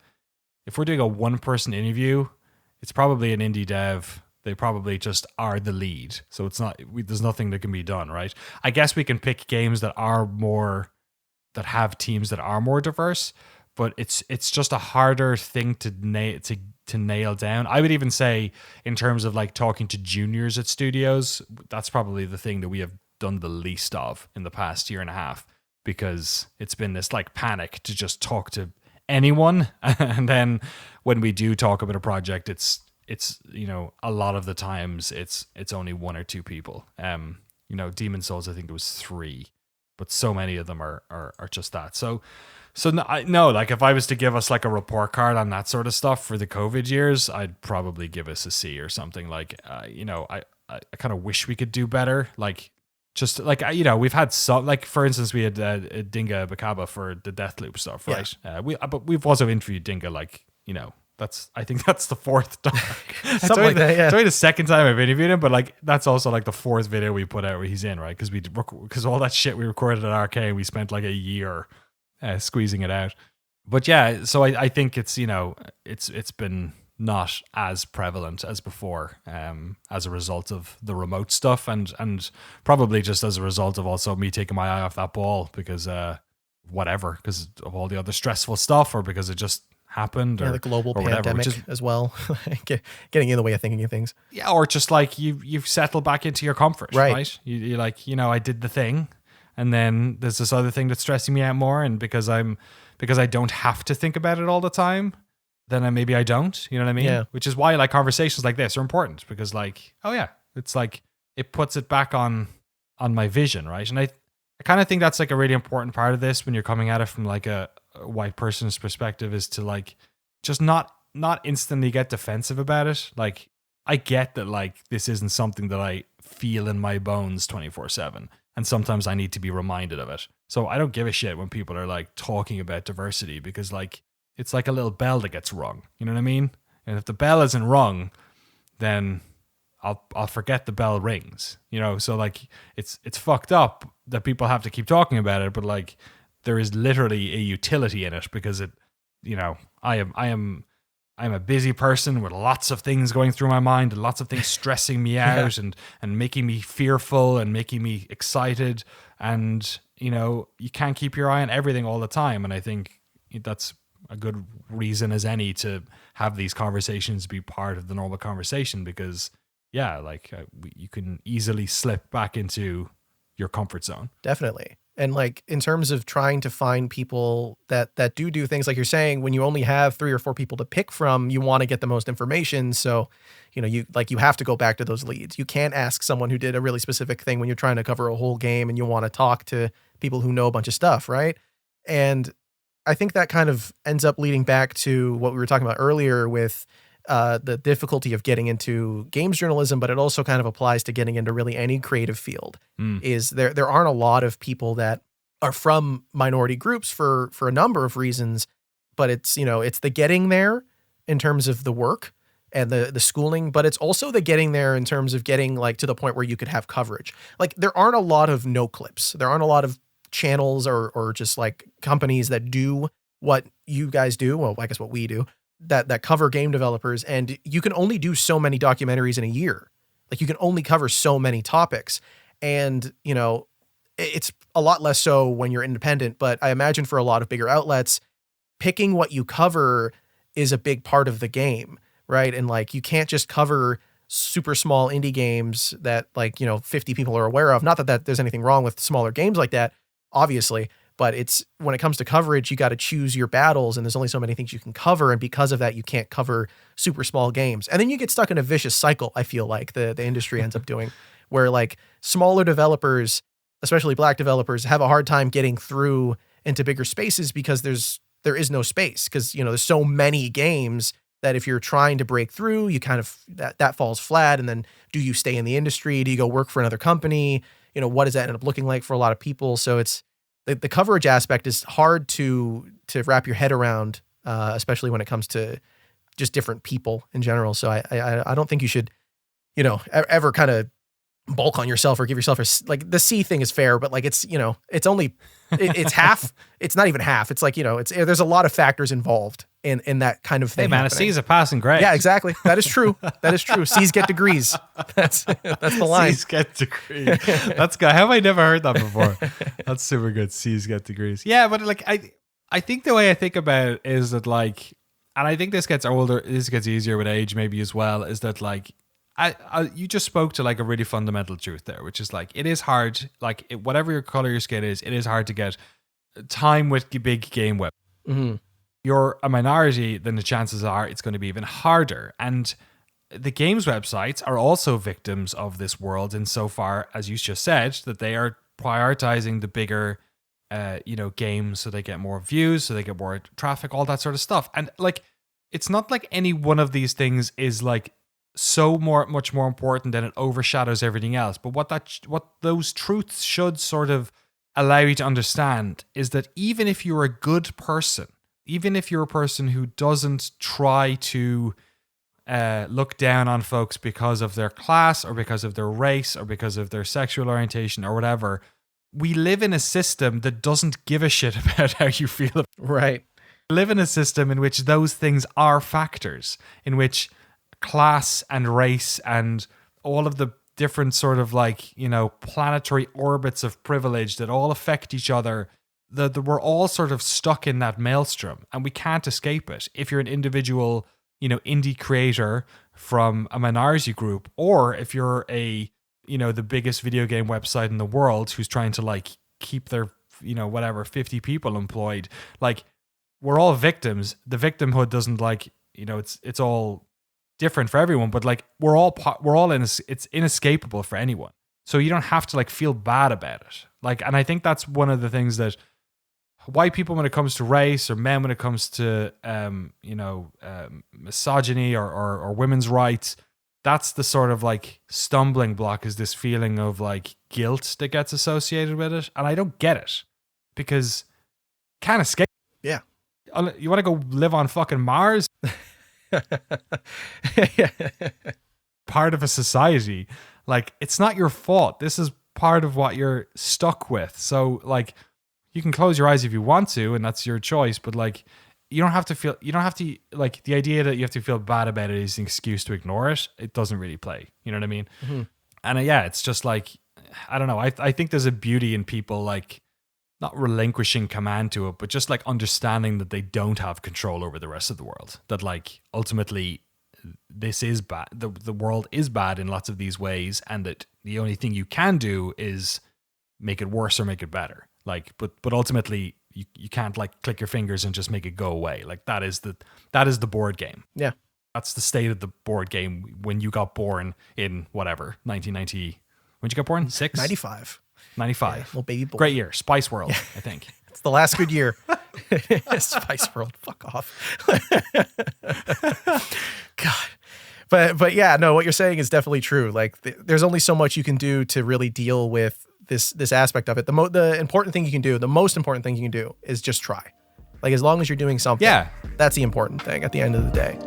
doing a 1-person interview, it's probably an indie dev. They probably just are the lead, so it's not. There's nothing that can be done, right? I guess we can pick games that have teams that are more diverse, but it's just a harder thing to nail down. I would even say, in terms of like talking to juniors at studios, that's probably the thing that we have done the least of in the past year and a half, because it's been this like panic to just talk to anyone. And then when we do talk about a project, it's you know, a lot of the times it's only 1 or 2 people. You know, Demon Souls, I think it was 3, but so many of them are just that. So no, like if I was to give us like a report card on that sort of stuff for the COVID years, I'd probably give us a C or something. Like you know, I kind of wish we could do better. Like, just like, you know, we've had some, like for instance, we had Dinga Bakaba for the Deathloop stuff, right? Yeah. But we've also interviewed Dinga, like, you know, I think that's the 4th time. Something like that, yeah. It's only the 2nd time I've interviewed him, but like that's also like the 4th video we put out where he's in, right? Because all that shit we recorded at Arcane, we spent like a year squeezing it out. But yeah, so I think it's, you know, it's been not as prevalent as before, as a result of the remote stuff, and probably just as a result of also me taking my eye off that ball, because because of all the other stressful stuff, or because it just happened, or the global or pandemic whatever, as well, getting in the way of thinking of things. Yeah, or just like you've settled back into your comfort, right? You like, you know, I did the thing, and then there's this other thing that's stressing me out more, and because I don't have to think about it all the time, then maybe I don't, you know what I mean? Yeah. Which is why like conversations like this are important, because like, oh yeah, it's like, it puts it back on my vision, right? And I kind of think that's like a really important part of this when you're coming at it from like a white person's perspective, is to like just not instantly get defensive about it. Like, I get that like this isn't something that I feel in my bones 24/7, and sometimes I need to be reminded of it. So I don't give a shit when people are like talking about diversity, because like it's like a little bell that gets rung, you know what I mean? And if the bell isn't rung, then I'll forget the bell rings, you know? So like it's fucked up that people have to keep talking about it, but like there is literally a utility in it, because it, you know, I'm a busy person with lots of things going through my mind, and lots of things stressing me out, and making me fearful and making me excited. And, you know, you can't keep your eye on everything all the time. And I think that's a good reason as any to have these conversations be part of the normal conversation, because yeah, like you can easily slip back into your comfort zone. Definitely. And like in terms of trying to find people that do things like you're saying, when you only have 3 or 4 people to pick from, you want to get the most information. So, you know, you have to go back to those leads. You can't ask someone who did a really specific thing when you're trying to cover a whole game and you want to talk to people who know a bunch of stuff, right? And I think that kind of ends up leading back to what we were talking about earlier with the difficulty of getting into games journalism, but it also kind of applies to getting into really any creative field. Is there aren't a lot of people that are from minority groups for a number of reasons, but it's, you know, it's the getting there in terms of the work and the schooling, but it's also the getting there in terms of getting like to the point where you could have coverage. Like there aren't a lot of Noclips. There aren't a lot of channels or just like companies that do what you guys do. Well, I guess what we do. that cover game developers, and you can only do so many documentaries in a year. Like you can only cover so many topics, and you know, it's a lot less so when you're independent. But I imagine for a lot of bigger outlets, picking what you cover is a big part of the game, right? And like you can't just cover super small indie games that like, you know, 50 people are aware of. Not that there's anything wrong with smaller games like that, obviously. But it's when it comes to coverage, you got to choose your battles, and there's only so many things you can cover. And because of that, you can't cover super small games. And then you get stuck in a vicious cycle, I feel like the industry ends up doing, where like smaller developers, especially Black developers, have a hard time getting through into bigger spaces because there is no space. Because, you know, there's so many games that if you're trying to break through, you kind of, that falls flat. And then do you stay in the industry? Do you go work for another company? You know, what does that end up looking like for a lot of people? So it's, the coverage aspect is hard to wrap your head around, especially when it comes to just different people in general. So I don't think you should, you know, ever kind of bulk on yourself or give yourself like the C thing is fair, but like it's, you know, it's only, it's half, it's not even half. It's like, you know, there's a lot of factors involved in that kind of thing. Hey man, happening. a C is a passing grade. Yeah, exactly. That is true. That is true. C's get degrees. That's the line. C's get degrees. That's good. How have I never heard that before? That's super good. C's get degrees. Yeah, but like I think the way I think about it is that like, and I think this gets older, this gets easier with age maybe as well, is that like, you just spoke to like a really fundamental truth there, which is like, it is hard, like whatever your color your skin is, it is hard to get time with big game web. Mm-hmm. You're a minority, then the chances are it's going to be even harder. And the games websites are also victims of this world insofar as you just said that they are prioritizing the bigger, games, so they get more views, so they get more traffic, all that sort of stuff. And like, it's not like any one of these things is like much more important and it overshadows everything else. But what those truths should sort of allow you to understand is that even if you're a good person, even if you're a person who doesn't try to look down on folks because of their class or because of their race or because of their sexual orientation or whatever, we live in a system that doesn't give a shit about how you feel. Right. We live in a system in which those things are factors, in which class and race and all of the different sort of like, you know, planetary orbits of privilege that all affect each other, that we're all sort of stuck in that maelstrom and we can't escape it. If you're an individual, you know, indie creator from a minority group, or if you're a, you know, the biggest video game website in the world who's trying to like keep their, you know, whatever, 50 people employed, like we're all victims. The victimhood doesn't like, you know, it's all different for everyone, but like we're all in it's inescapable for anyone. So you don't have to like feel bad about it. Like, and I think that's one of the things that white people, when it comes to race, or men when it comes to misogyny or women's rights, that's the sort of like stumbling block, is this feeling of like guilt that gets associated with it. And I don't get it, because can't escape. Yeah. You want to go live on fucking Mars? Part of a society. Like, it's not your fault. This is part of what you're stuck with. So like, you can close your eyes if you want to, and that's your choice, but like, you don't have to like, the idea that you have to feel bad about it is an excuse to ignore it. It doesn't really play. You know what I mean? Mm-hmm. And yeah, it's just like, I don't know. I think there's a beauty in people like not relinquishing command to it, but just like understanding that they don't have control over the rest of the world. That like, ultimately, this is bad. The world is bad in lots of these ways, and that the only thing you can do is make it worse or make it better. Like, but ultimately, you can't like click your fingers and just make it go away. Like, that is the board game. Yeah, that's the state of the board game when you got born in whatever 1990. When'd you get born? 95. 95. Yeah, little baby boy. Great year. Spice World, yeah. I think. It's the last good year. Spice World. Fuck off. God. But yeah, no, what you're saying is definitely true. Like, there's only so much you can do to really deal with this aspect of it. The important thing you can do, the most important thing you can do, is just try. Like, as long as you're doing something, yeah, that's the important thing at the end of the day.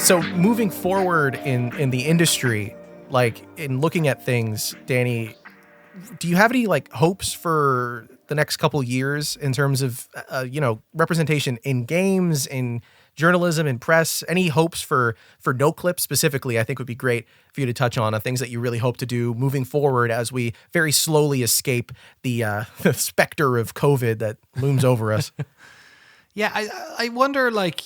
So moving forward in the industry, like in looking at things, Danny, do you have any like hopes for the next couple years in terms of representation in games, in journalism, in press? Any hopes for Noclip specifically? I think would be great for you to touch on things that you really hope to do moving forward as we very slowly escape the the specter of COVID that looms over us. Yeah, I wonder, like,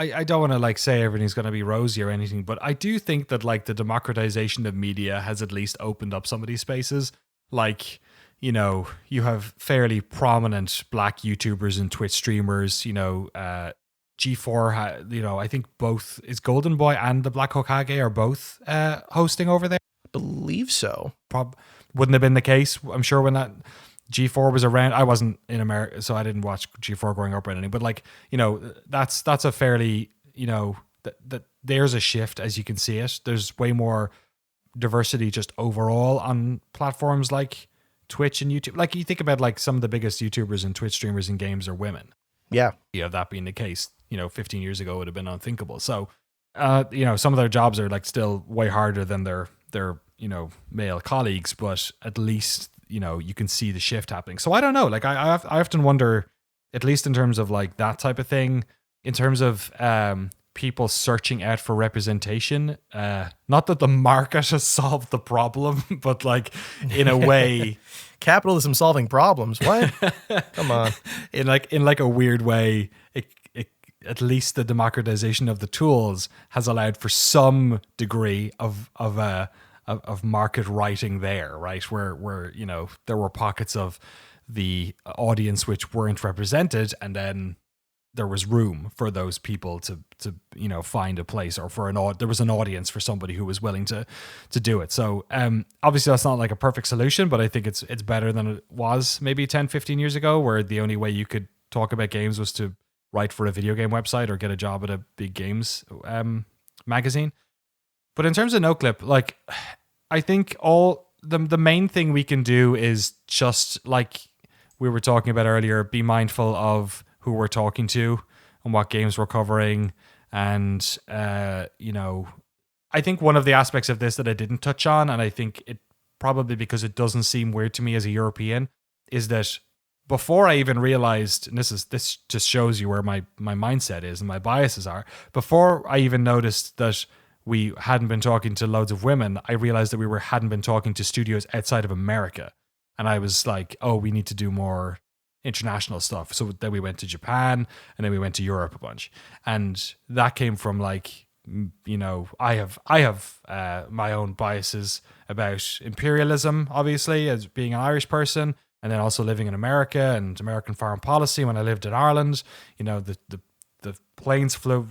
I don't want to like say everything's going to be rosy or anything, but I do think that like the democratization of media has at least opened up some of these spaces. Like, you know, you have fairly prominent black YouTubers and Twitch streamers, G4, I think both is Golden Boy and the Black Hokage are both hosting over there. Believe so. Wouldn't have been the case, I'm sure, when that G4 was around. I wasn't in America, so I didn't watch G4 growing up or anything. But like, that's a fairly, that there's a shift as you can see it. There's way more diversity just overall on platforms like Twitch and YouTube. Like you think about like some of the biggest YouTubers and Twitch streamers in games are women. Yeah. That being the case, 15 years ago would have been unthinkable. So, some of their jobs are like still way harder than their male colleagues, but at least, you can see the shift happening. So I don't know, like I often wonder, at least in terms of like that type of thing, in terms of people searching out for representation, not that the market has solved the problem, but like in a way, capitalism solving problems. What? Come on. In like a weird way, it at least the democratization of the tools has allowed for some degree of market writing there, right? Where there were pockets of the audience which weren't represented, and then there was room for those people to find a place, or there was an audience for somebody who was willing to do it. So obviously that's not like a perfect solution, but I think it's better than it was maybe 10, 15 years ago, where the only way you could talk about games was to write for a video game website or get a job at a big games magazine. But in terms of Noclip, like I think all the main thing we can do is just like we were talking about earlier, be mindful of who we're talking to and what games we're covering. And, I think one of the aspects of this that I didn't touch on, and I think it probably because it doesn't seem weird to me as a European, is that before I even realized, and this just shows you where my mindset is and my biases are, before I even noticed that we hadn't been talking to loads of women, I realized that we hadn't been talking to studios outside of America. And I was like, oh, we need to do more international stuff. So then we went to Japan, and then we went to Europe a bunch. And that came from like, I have my own biases about imperialism, obviously, as being an Irish person, and then also living in America and American foreign policy. When I lived in Ireland, the planes flew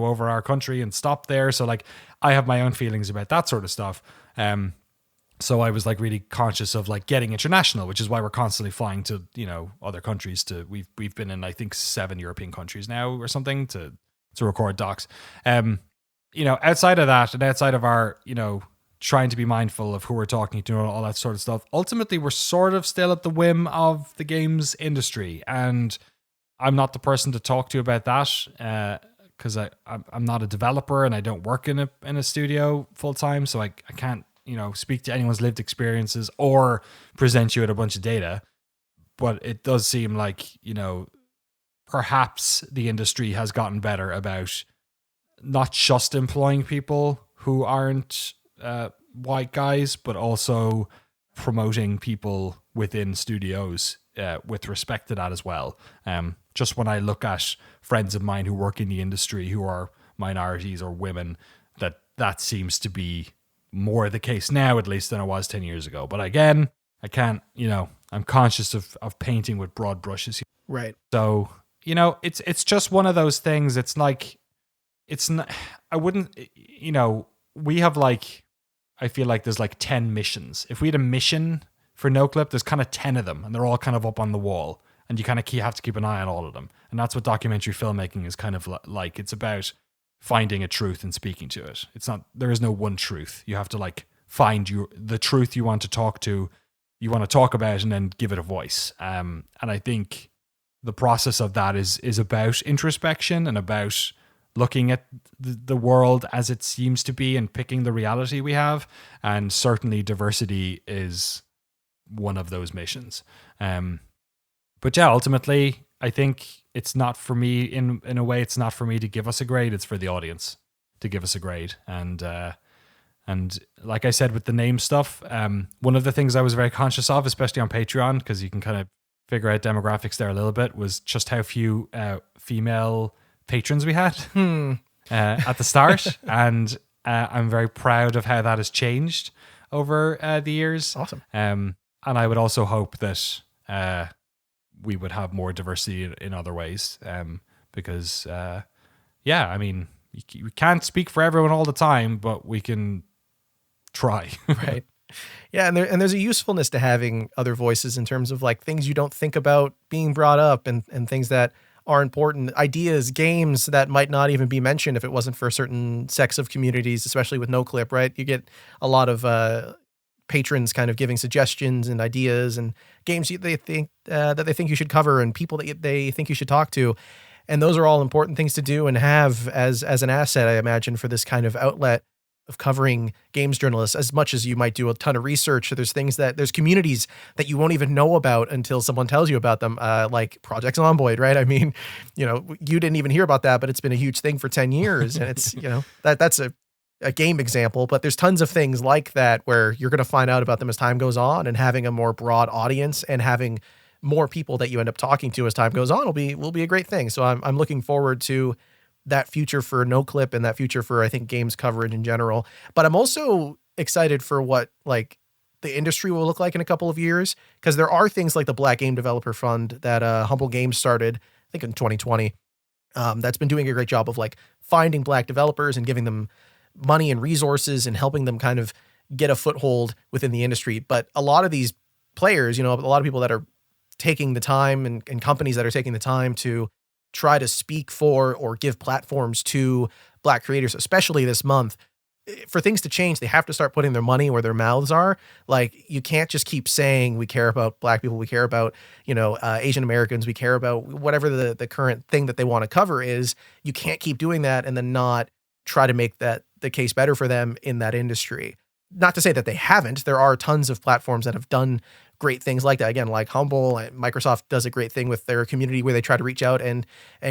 over our country and stopped there. So like I have my own feelings about that sort of stuff. So I was like really conscious of like getting international, which is why we're constantly flying to, other countries we've been in, I think 7 European countries now or something to record docs. Outside of that and outside of our, trying to be mindful of who we're talking to and all that sort of stuff, ultimately we're sort of still at the whim of the games industry. And I'm not the person to talk to about that because I'm not a developer and I don't work in a studio full time. So I can't, speak to anyone's lived experiences or present you with a bunch of data. But it does seem like, perhaps the industry has gotten better about not just employing people who aren't white guys, but also promoting people within studios with respect to that as well. Just when I look at friends of mine who work in the industry who are minorities or women, that seems to be more the case now, at least, than it was 10 years ago. But again, I can't, I'm conscious of painting with broad brushes. Right. So, it's just one of those things. It's like, it's not, I wouldn't, we have like, I feel like there's like 10 missions. If we had a mission for Noclip, there's kind of 10 of them and they're all kind of up on the wall and you kind of have to keep an eye on all of them. And that's what documentary filmmaking is kind of like. It's about finding a truth and speaking to it. It's not, there is no one truth. You have to like find the truth you want to talk to, you want to talk about, and then give it a voice. And I think the process of that is about introspection and about looking at the world as it seems to be and picking the reality we have. And certainly diversity is one of those missions. But yeah, ultimately, I think it's not for me, in a way, it's not for me to give us a grade. It's for the audience to give us a grade. And like I said, with the name stuff, one of the things I was very conscious of, especially on Patreon, because you can kind of figure out demographics there a little bit, was just how few female patrons we had at the start. And I'm very proud of how that has changed over the years. Awesome. And I would also hope that we would have more diversity in other ways, because yeah, I mean, we can't speak for everyone all the time, but we can try. Right. Yeah, and there's a usefulness to having other voices in terms of like things you don't think about being brought up, and things that are important, ideas, games that might not even be mentioned if it wasn't for certain sects of communities, especially with Noclip, right? You get a lot of patrons kind of giving suggestions and ideas and games they think that they think you should cover, and people that they think you should talk to. And those are all important things to do and have as an asset, I imagine, for this kind of outlet of covering games journalists. As much as you might do a ton of research, there's communities that you won't even know about until someone tells you about them, like Project Zomboid, right? I mean, you didn't even hear about that, but it's been a huge thing for 10 years. And it's, that's a game example, but there's tons of things like that where you're going to find out about them as time goes on, and having a more broad audience and having more people that you end up talking to as time goes on will be a great thing. So I'm looking forward to that future for Noclip and that future for, I think, games coverage in general. But I'm also excited for what like the industry will look like in a couple of years, because there are things like the Black Game Developer Fund that Humble Games started, I think in 2020. That's been doing a great job of like finding Black developers and giving them money and resources and helping them kind of get a foothold within the industry. But a lot of these players, a lot of people that are taking the time and companies that are taking the time to try to speak for or give platforms to Black creators, especially this month, for things to change, they have to start putting their money where their mouths are. Like, you can't just keep saying, we care about Black people, we care about, Asian Americans, we care about whatever the current thing that they want to cover is. You can't keep doing that and then not try to make that the case better for them in that industry. Not to say that they haven't. There are tons of platforms that have done great things like that. Again, like Humble, Microsoft does a great thing with their community where they try to reach out and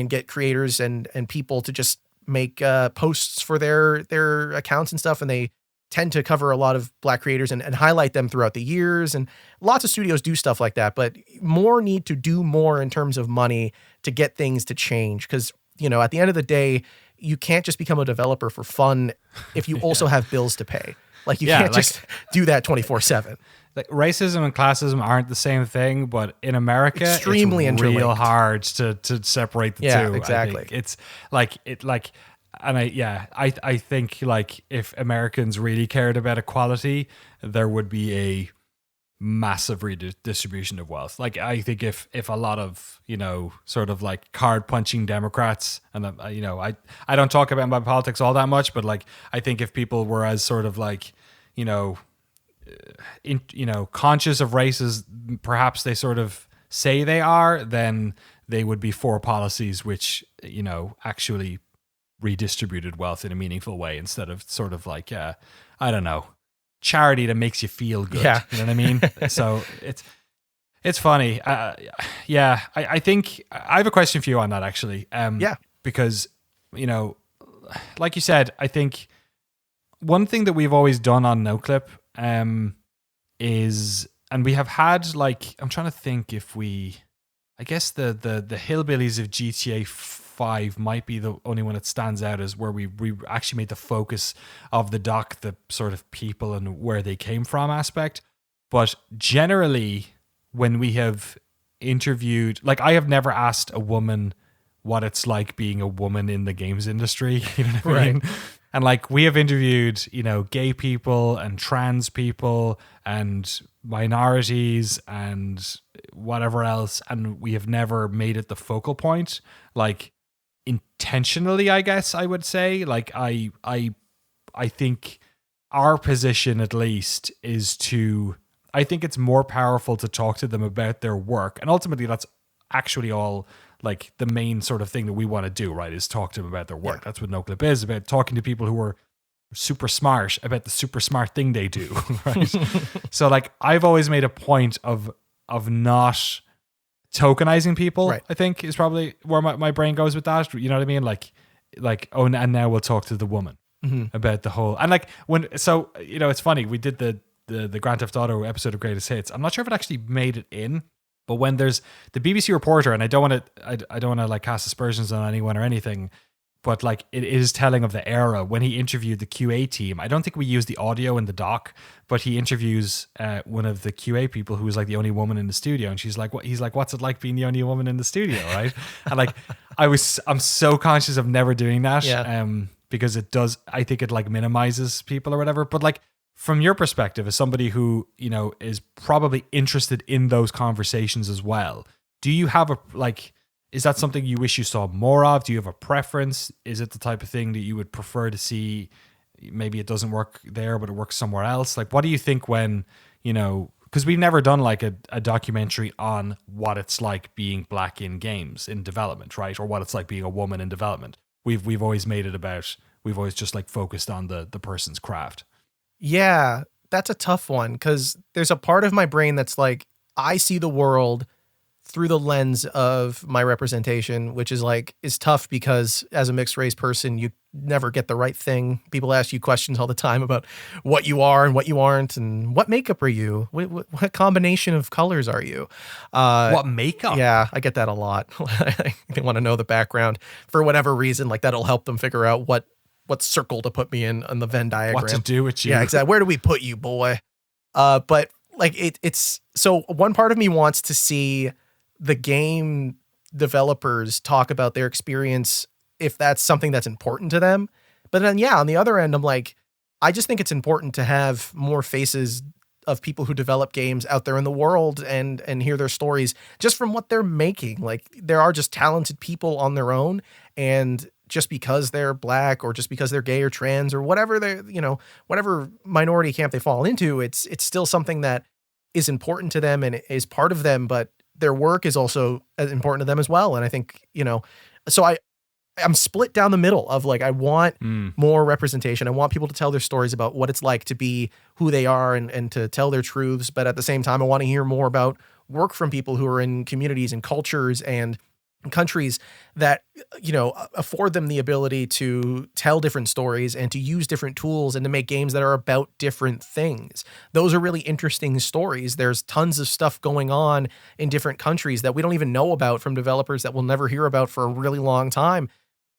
get creators and people to just make posts for their accounts and stuff. And they tend to cover a lot of Black creators and highlight them throughout the years. And lots of studios do stuff like that, but more need to do more in terms of money to get things to change. Because, at the end of the day, you can't just become a developer for fun if you also have bills to pay. Like, you can't just do that 24/7. Like, racism and classism aren't the same thing, but in America, extremely it's interlinked. Real hard to separate the two. Yeah, exactly. It's I think like if Americans really cared about equality, there would be a massive redistribution of wealth. Like, I think if a lot of sort of like card punching Democrats, and I don't talk about my politics all that much, but like I think if people were as sort of like conscious of races perhaps they sort of say they are, then they would be for policies which actually redistributed wealth in a meaningful way, instead of sort of like I don't know, charity that makes you feel good. Yeah. You know what I mean? So it's funny. I think I have a question for you on that, actually. Because like you said, I think one thing that we've always done on Noclip is, and we have had, like, I'm trying to think if I guess the hillbillies of GTA 5 might be the only one that stands out as where we actually made the focus of the doc the sort of people and where they came from aspect. But generally, when we have interviewed, like, I have never asked a woman what it's like being a woman in the games industry. You know what I mean? And like, we have interviewed, gay people and trans people and minorities and whatever else, and we have never made it the focal point, like, intentionally, I guess I would say. Like, I think our position, at least, is to, I think it's more powerful to talk to them about their work, and ultimately that's actually all like the main sort of thing that we want to do, right? Is talk to them about their work. That's what Noclip is about, talking to people who are super smart about the super smart thing they do, right? So like I've always made a point of not tokenizing people, Right. I think is probably where my brain goes with that. You know what I mean? Like, oh, and now we'll talk to the woman about the whole, and like so, you know, it's funny. We did the Grand Theft Auto episode of Greatest Hits. I'm not sure if it actually made it in, but when there's the BBC reporter, and I don't want to like cast aspersions on anyone or anything, but like it is telling of the era when he interviewed the QA team. I don't think we used the audio in the doc, but he interviews one of the QA people who was like the only woman in the studio, and she's like, "What?" He's like, "What's it like being the only woman in the studio?" Right? And like, I'm so conscious of never doing that, because it does. I think it like minimizes people or whatever. But like from your perspective, as somebody who, you know, is probably interested in those conversations as well, do you have a like? Is that something you wish you saw more of? Do you have a preference? Is it the type of thing that you would prefer to see? Maybe it doesn't work there, but it works somewhere else. Like, what do you think when, you know, because we've never done like a documentary on what it's like being black in games in development, right? Or what it's like being a woman in development. We've always made it about, we've always just like focused on the person's craft. Yeah, that's a tough one because there's a part of my brain that's like, I see the world through the lens of my representation, which is tough because as a mixed race person, you never get the right thing. People ask you questions all the time about what you are and what you aren't, and what makeup are you? What combination of colors are you? What makeup? Yeah, I get that a lot. They want to know the background for whatever reason. Like that'll help them figure out what circle to put me in on the Venn diagram. What to do with you? Yeah, exactly. Where do we put you, boy? But like it's so one part of me wants to see the game developers talk about their experience if that's something that's important to them. But then, yeah, on the other end, I'm like, I just think it's important to have more faces of people who develop games out there in the world and hear their stories just from what they're making. Like there are just talented people on their own, and just because they're black or just because they're gay or trans or whatever they're, you know, whatever minority camp they fall into, it's still something that is important to them and is part of them, but their work is also as important to them as well. And I think, you know, so I'm split down the middle of like, I want more representation. I want people to tell their stories about what it's like to be who they are and to tell their truths. But at the same time, I want to hear more about work from people who are in communities and cultures and countries that, you know, afford them the ability to tell different stories and to use different tools and to make games that are about different things. Those are really interesting stories. There's tons of stuff going on in different countries that we don't even know about from developers that we'll never hear about for a really long time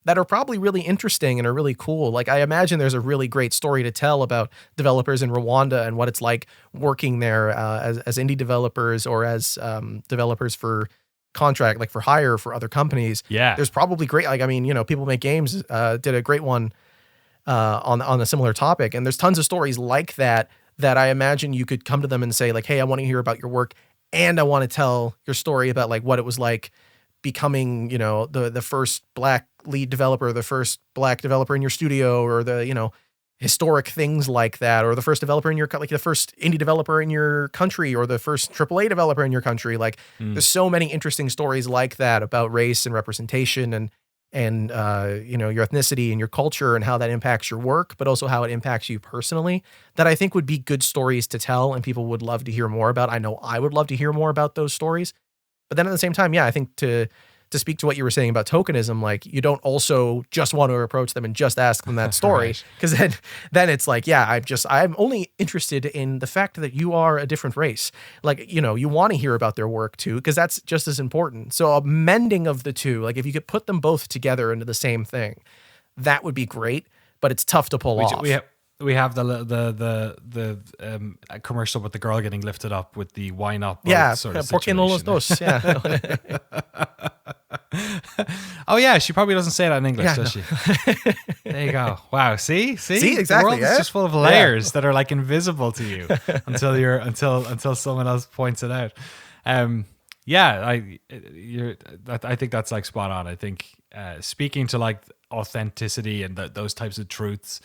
that are probably really interesting and are really cool. Like I imagine there's a really great story to tell about developers in Rwanda and what it's like working there as indie developers or as developers for contract, like for hire for other companies. Yeah. There's probably great, like, I mean, you know, People Make Games did a great one on a similar topic. And there's tons of stories like that I imagine you could come to them and say like, hey, I want to hear about your work. And I want to tell your story about like what it was like becoming, you know, the first black lead developer, the first black developer in your studio, or the, you know, historic things like that, or the first developer in your, like the first indie developer in your country, or the first AAA developer in your country. Like there's so many interesting stories like that about race and representation and you know, your ethnicity and your culture and how that impacts your work, but also how it impacts you personally, that I think would be good stories to tell and people would love to hear more about. I know I would love to hear more about those stories. But then at the same time, yeah, I think to speak to what you were saying about tokenism, like you don't also just want to approach them and just ask them that story. Because then it's like, yeah, I'm only interested in the fact that you are a different race. Like, you know, you want to hear about their work too, because that's just as important. So a mending of the two, like if you could put them both together into the same thing, that would be great, but it's tough to pull off. We have the commercial with the girl getting lifted up with the why not both sort of porque no los dos. Yeah. Oh yeah, she probably doesn't say that in English, does she? There you go. Wow. See, exactly. The world is just full of layers that are like invisible to you until someone else points it out. I think that's like spot on. I think speaking to like authenticity and those types of truths.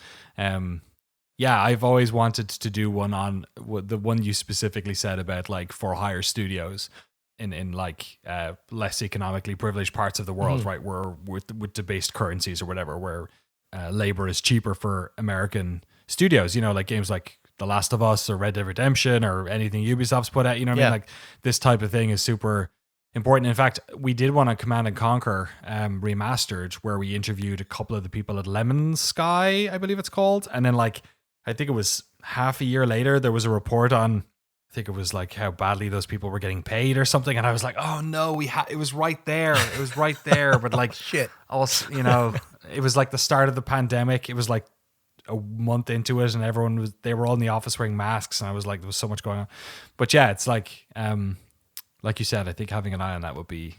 I've always wanted to do one on the one you specifically said about like for hire studios. in like less economically privileged parts of the world, right, where with debased currencies or whatever, where labor is cheaper for American studios, you know, like games like The Last of Us or Red Dead Redemption or anything Ubisoft's put out, you know what I mean? Like this type of thing is super important. In fact, we did one on Command and Conquer remastered where we interviewed a couple of the people at Lemon Sky, I believe it's called. And then like, I think it was half a year later, there was a report on, I think it was like how badly those people were getting paid or something. And I was like, oh no, it was right there. It was right there. But like, shit. Also, you know, it was like the start of the pandemic. It was like a month into it and they were all in the office wearing masks. And I was like, there was so much going on. But yeah, it's like you said, I think having an eye on that would be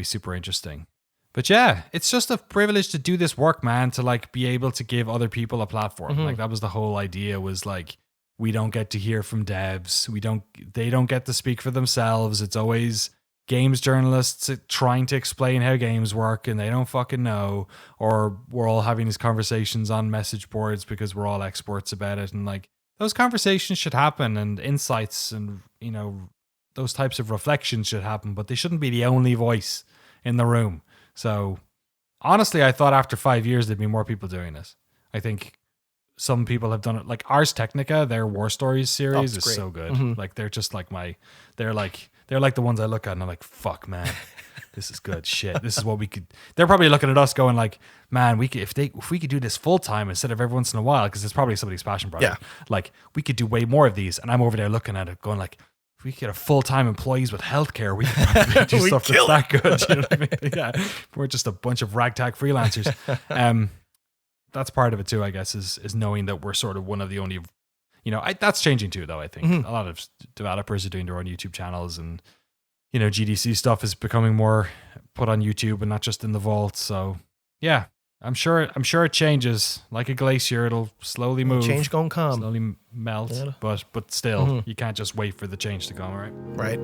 super interesting. But yeah, it's just a privilege to do this work, man, to like be able to give other people a platform. Like that was the whole idea, was like, we don't get to hear from devs. They don't get to speak for themselves. It's always games journalists trying to explain how games work and they don't fucking know. Or we're all having these conversations on message boards because we're all experts about it. And like those conversations should happen, and insights and, you know, those types of reflections should happen, but they shouldn't be the only voice in the room. So honestly, I thought after 5 years, there'd be more people doing this. I think some people have done it, like Ars Technica, their War Stories series is great. So good. Like they're just like they're like the ones I look at and I'm like, fuck man, this is good shit. This is what we could. They're probably looking at us going like, man, we could if we could do this full time instead of every once in a while, because it's probably somebody's passion project. Yeah. Like we could do way more of these, and I'm over there looking at it going like, if we could get a full-time employees with healthcare, we could probably do stuff that's that good. You know what I mean? Yeah, we're just a bunch of ragtag freelancers. That's part of it too, I guess, is knowing that we're sort of one of the only, you know, that's changing too, though. I think a lot of developers are doing their own YouTube channels, and, you know, GDC stuff is becoming more put on YouTube and not just in the vault. So yeah, I'm sure it changes like a glacier. It'll slowly move. Change gonna come. Slowly melt, yeah. but still, you can't just wait for the change to come, right? Right.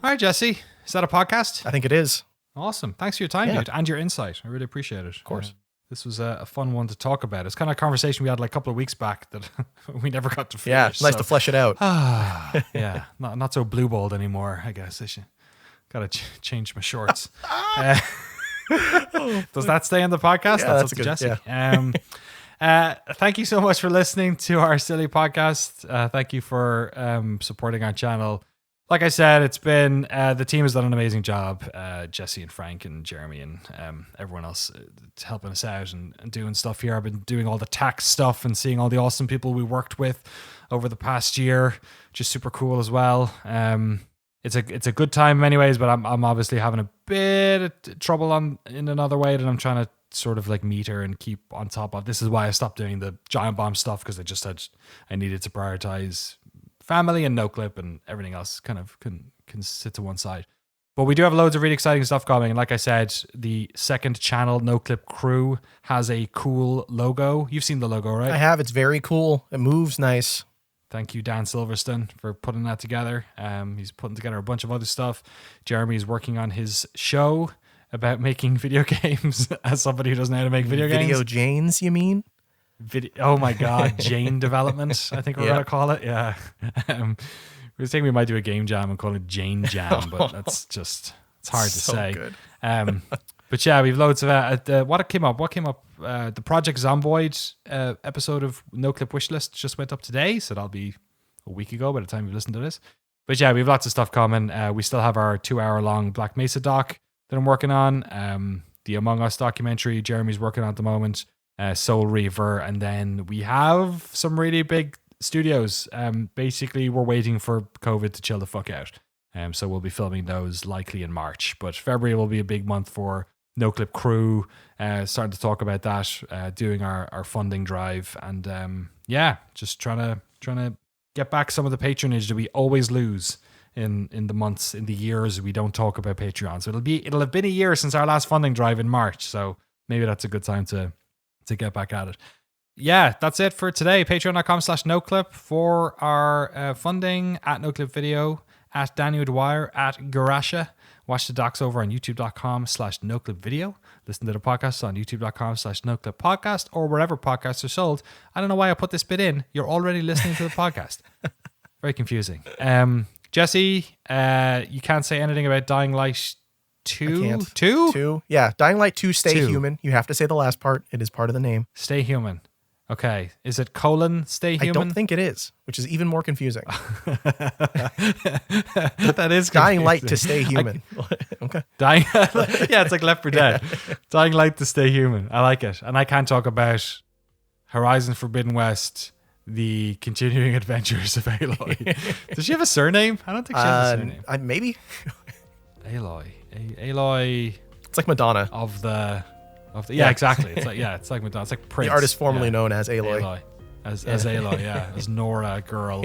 All right, Jesse, is that a podcast? I think it is. Awesome. Thanks for your time, dude, and your insight. I really appreciate it. Of course. This was a fun one to talk about. It's kind of a conversation we had like a couple of weeks back that we never got to finish. Yeah, nice to flesh it out. Yeah, not so blue-balled anymore, I guess. Got to change my shorts. Does that stay in the podcast? Yeah, that's up good. to Jesse. Yeah. Thank you so much for listening to our silly podcast. Thank you for supporting our channel. Like I said, it's been the team has done an amazing job. Jesse and Frank and Jeremy and everyone else helping us out and doing stuff here. I've been doing all the tax stuff and seeing all the awesome people we worked with over the past year, which is super cool as well. It's a good time anyways, but I'm obviously having a bit of trouble in another way that I'm trying to sort of like meter and keep on top of. This is why I stopped doing the Giant Bomb stuff, because I just had I needed to prioritize family and Noclip, and everything else kind of can sit to one side. But we do have loads of really exciting stuff coming. And like I said, the second channel, Noclip Crew, has a cool logo. You've seen the logo, right? I have. It's very cool. It moves nice. Thank you, Dan Silverstone, for putting that together. He's putting together a bunch of other stuff. Jeremy's working on his show about making video games as somebody who doesn't know how to make video games. Video Janes, you mean? Oh my God, Jane development, I think we're going to call it. Yeah. We were thinking we might do a game jam and call it Jane Jam, but that's just, it's hard to say. Good. But yeah, we've loads of what came up. The Project Zomboid episode of Noclip Wishlist just went up today, so that'll be a week ago by the time you've listened to this. But yeah, we have lots of stuff coming. We still have our 2-hour-long Black Mesa doc that I'm working on. The Among Us documentary Jeremy's working on at the moment. Soul Reaver, and then we have some really big studios. Basically, we're waiting for COVID to chill the fuck out. So we'll be filming those likely in March. But February will be a big month for Noclip Crew. Starting to talk about that, doing our funding drive, and just trying to get back some of the patronage that we always lose in the years we don't talk about Patreon. So it'll have been a year since our last funding drive in March. So maybe that's a good time to get back at it. Yeah, that's it for today. Patreon.com/Noclip for our funding, at Noclip Video, at Daniel Dwyer, at Garasha Watch the docs over on youtube.com/Noclip video. Listen to the podcast on youtube.com/Noclip podcast or wherever podcasts are sold. I don't know why I put this bit in. You're already listening to the podcast. Very confusing. Jesse, you can't say anything about Dying Light 2? I can't. 2? 2? Yeah, Dying Light 2, Stay 2. Human. You have to say the last part. It is part of the name. Stay human. Okay. Is it : Stay Human? I don't think it is, which is even more confusing. That is confusing. Dying Light to Stay Human. Okay. Dying, yeah, it's like Left 4 Dead. Dying Light to Stay Human. I like it. And I can't talk about Horizon Forbidden West, the continuing adventures of Aloy. Does she have a surname? I don't think she has a surname. Maybe. Aloy. Aloy It's like Madonna. of the yeah, exactly. It's like Madonna. It's like Prince. The artist formerly known as Aloy. As Aloy, yeah. As Nora girl.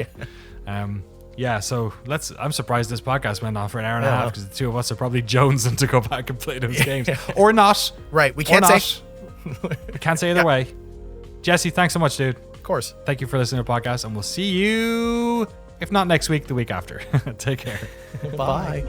So I'm surprised this podcast went on for an hour and a half because the two of us are probably jonesing to go back and play those games. Or not. Right. We can't say. We can't say either way. Jesse, thanks so much, dude. Of course. Thank you for listening to the podcast, and we'll see you, if not next week, the week after. Take care. Bye.